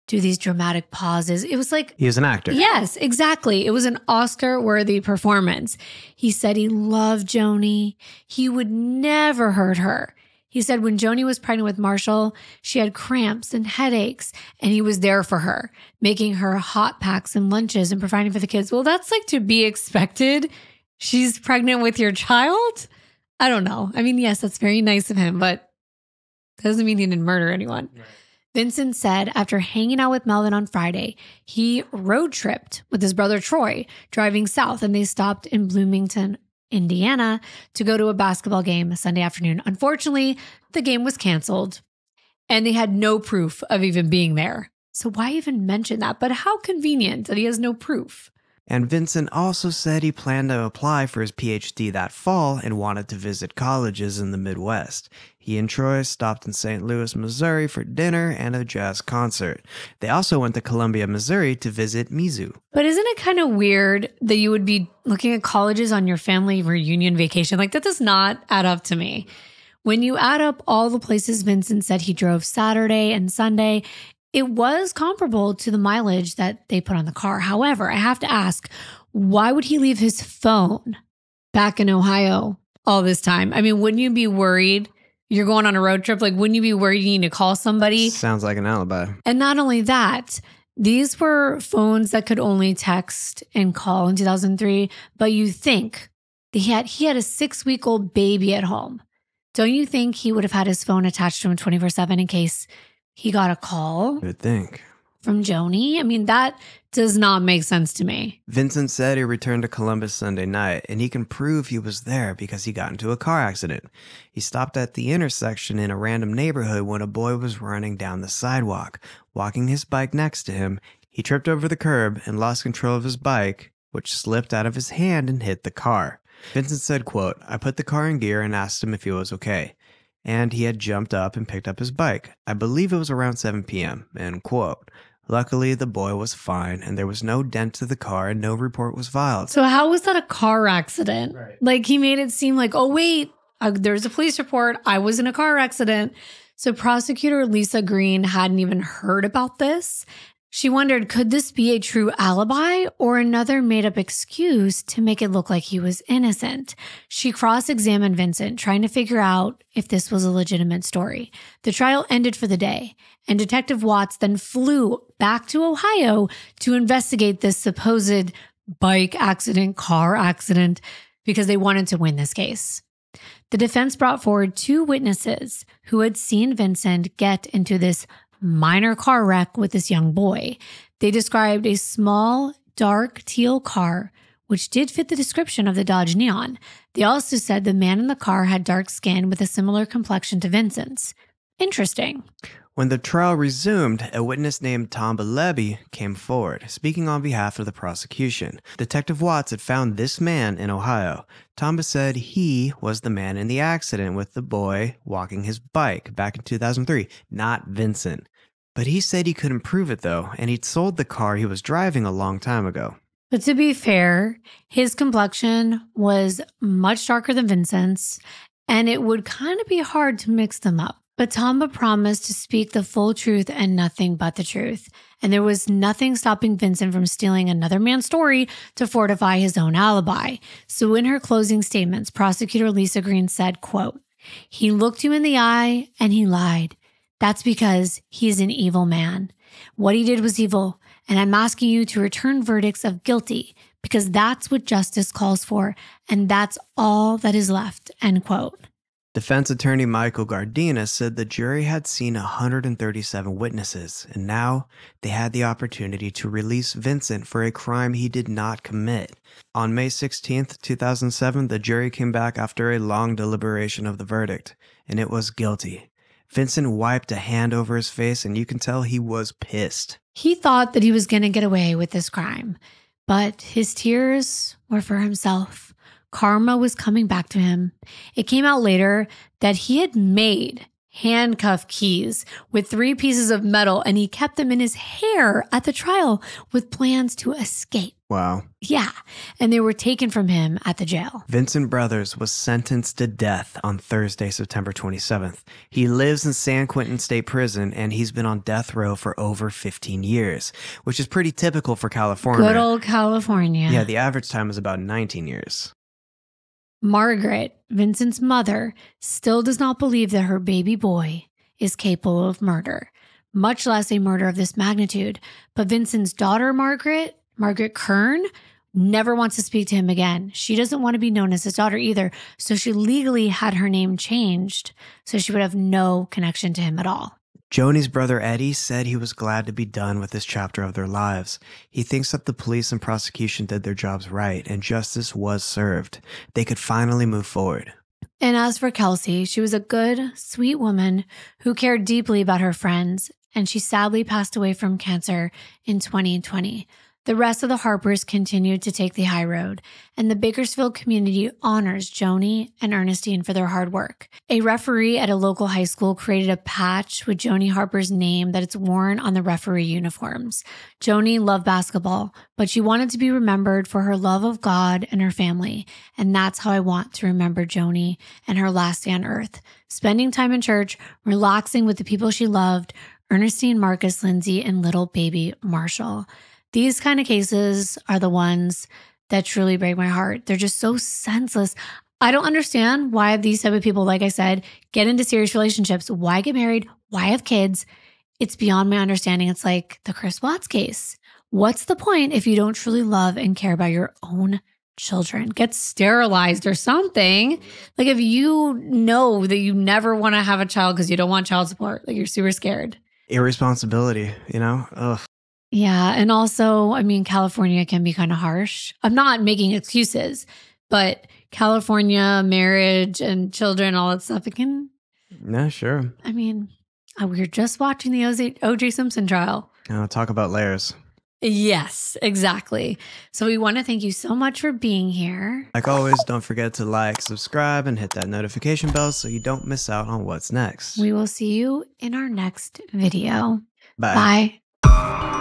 do these dramatic pauses. It was like... He was an actor. Yes, exactly. It was an Oscar-worthy performance. He said he loved Joni. He would never hurt her. He said when Joni was pregnant with Marshall, she had cramps and headaches, and he was there for her, making her hot packs and lunches and providing for the kids. Well, that's to be expected. She's pregnant with your child? I don't know. Yes, that's very nice of him, but that doesn't mean he didn't murder anyone. Right. Vincent said after hanging out with Melvin on Friday, he road tripped with his brother Troy, driving south, and they stopped in Bloomington, Indiana, to go to a basketball game Sunday afternoon. Unfortunately, the game was canceled and they had no proof of even being there. So why even mention that? But how convenient that he has no proof. And Vincent also said he planned to apply for his PhD that fall and wanted to visit colleges in the Midwest. He and Troy stopped in St. Louis, Missouri for dinner and a jazz concert. They also went to Columbia, Missouri to visit Mizu. But isn't it kind of weird that you would be looking at colleges on your family reunion vacation? Like, that does not add up to me. When you add up all the places Vincent said he drove Saturday and Sunday, it was comparable to the mileage that they put on the car. However, I have to ask, why would he leave his phone back in Ohio all this time? I mean, wouldn't you be worried? You're going on a road trip. Like, wouldn't you be worried you need to call somebody? Sounds like an alibi. And not only that, these were phones that could only text and call in 2003. But you think he had a 6-week-old baby at home. Don't you think he would have had his phone attached to him 24/7 in case he got a call? I would think. From Joni? I mean, that does not make sense to me. Vincent said he returned to Columbus Sunday night, and he can prove he was there because he got into a car accident. He stopped at the intersection in a random neighborhood when a boy was running down the sidewalk. Walking his bike next to him, he tripped over the curb and lost control of his bike, which slipped out of his hand and hit the car. Vincent said, quote, "I put the car in gear and asked him if he was okay. And he had jumped up and picked up his bike. I believe it was around 7 p.m., end quote. Luckily, the boy was fine, and there was no dent to the car, and no report was filed." So how was that a car accident? Right. Like, he made it seem like, oh, wait, there's a police report. I was in a car accident. So prosecutor Lisa Green hadn't even heard about this. She wondered, could this be a true alibi or another made-up excuse to make it look like he was innocent? She cross-examined Vincent, trying to figure out if this was a legitimate story. The trial ended for the day, and Detective Watts then flew back to Ohio to investigate this supposed bike accident, car accident, because they wanted to win this case. The defense brought forward 2 witnesses who had seen Vincent get into this minor car wreck with this young boy. They described a small, dark teal car, which did fit the description of the Dodge Neon. They also said the man in the car had dark skin with a similar complexion to Vincent's. Interesting. When the trial resumed, a witness named Tomba Levy came forward, speaking on behalf of the prosecution. Detective Watts had found this man in Ohio. Tomba said he was the man in the accident with the boy walking his bike back in 2003, not Vincent. But he said he couldn't prove it, though, and he'd sold the car he was driving a long time ago. But to be fair, his complexion was much darker than Vincent's, and it would kind of be hard to mix them up. But Tomba promised to speak the full truth and nothing but the truth. And there was nothing stopping Vincent from stealing another man's story to fortify his own alibi. So in her closing statements, prosecutor Lisa Green said, quote, "He looked you in the eye and he lied. That's because he's an evil man. What he did was evil. And I'm asking you to return verdicts of guilty because that's what justice calls for. And that's all that is left," end quote. Defense attorney Michael Gardena said the jury had seen 137 witnesses, and now they had the opportunity to release Vincent for a crime he did not commit. On May 16, 2007, the jury came back after a long deliberation of the verdict, and it was guilty. Vincent wiped a hand over his face, and you can tell he was pissed. He thought that he was going to get away with this crime, but his tears were for himself. Karma was coming back to him. It came out later that he had made handcuff keys with 3 pieces of metal, and he kept them in his hair at the trial with plans to escape. Wow. Yeah, and they were taken from him at the jail. Vincent Brothers was sentenced to death on Thursday, September 27th. He lives in San Quentin State Prison, and he's been on death row for over 15 years, which is pretty typical for California. Good old California. Yeah, the average time is about 19 years. Margaret, Vincent's mother, still does not believe that her baby boy is capable of murder, much less a murder of this magnitude. But Vincent's daughter, Margaret Kern, never wants to speak to him again. She doesn't want to be known as his daughter either, so she legally had her name changed so she would have no connection to him at all. Joni's brother Eddie said he was glad to be done with this chapter of their lives. He thinks that the police and prosecution did their jobs right and justice was served. They could finally move forward. And as for Kelsey, she was a good, sweet woman who cared deeply about her friends, and she sadly passed away from cancer in 2020. The rest of the Harpers continued to take the high road, and the Bakersfield community honors Joni and Ernestine for their hard work. A referee at a local high school created a patch with Joni Harper's name that it's worn on the referee uniforms. Joni loved basketball, but she wanted to be remembered for her love of God and her family, and that's how I want to remember Joni and her last day on earth. Spending time in church, relaxing with the people she loved, Ernestine, Marcus, Lindsay, and little baby Marshall. These kind of cases are the ones that truly break my heart. They're just so senseless. I don't understand why these type of people, like I said, get into serious relationships. Why get married? Why have kids? It's beyond my understanding. It's like the Chris Watts case. What's the point if you don't truly love and care about your own children? Get sterilized or something. Like if you know that you never want to have a child because you don't want child support, like you're super scared. Irresponsibility, you know? Ugh. Yeah. And also, I mean, California can be kind of harsh. I'm not making excuses, but California, marriage and children, all that stuff, it can. Yeah, sure. I mean, we were just watching the O.J. Simpson trial. Talk about layers. Yes, exactly. So we want to thank you so much for being here. Like always, don't forget to like, subscribe, and hit that notification bell so you don't miss out on what's next. We will see you in our next video. Bye. Bye.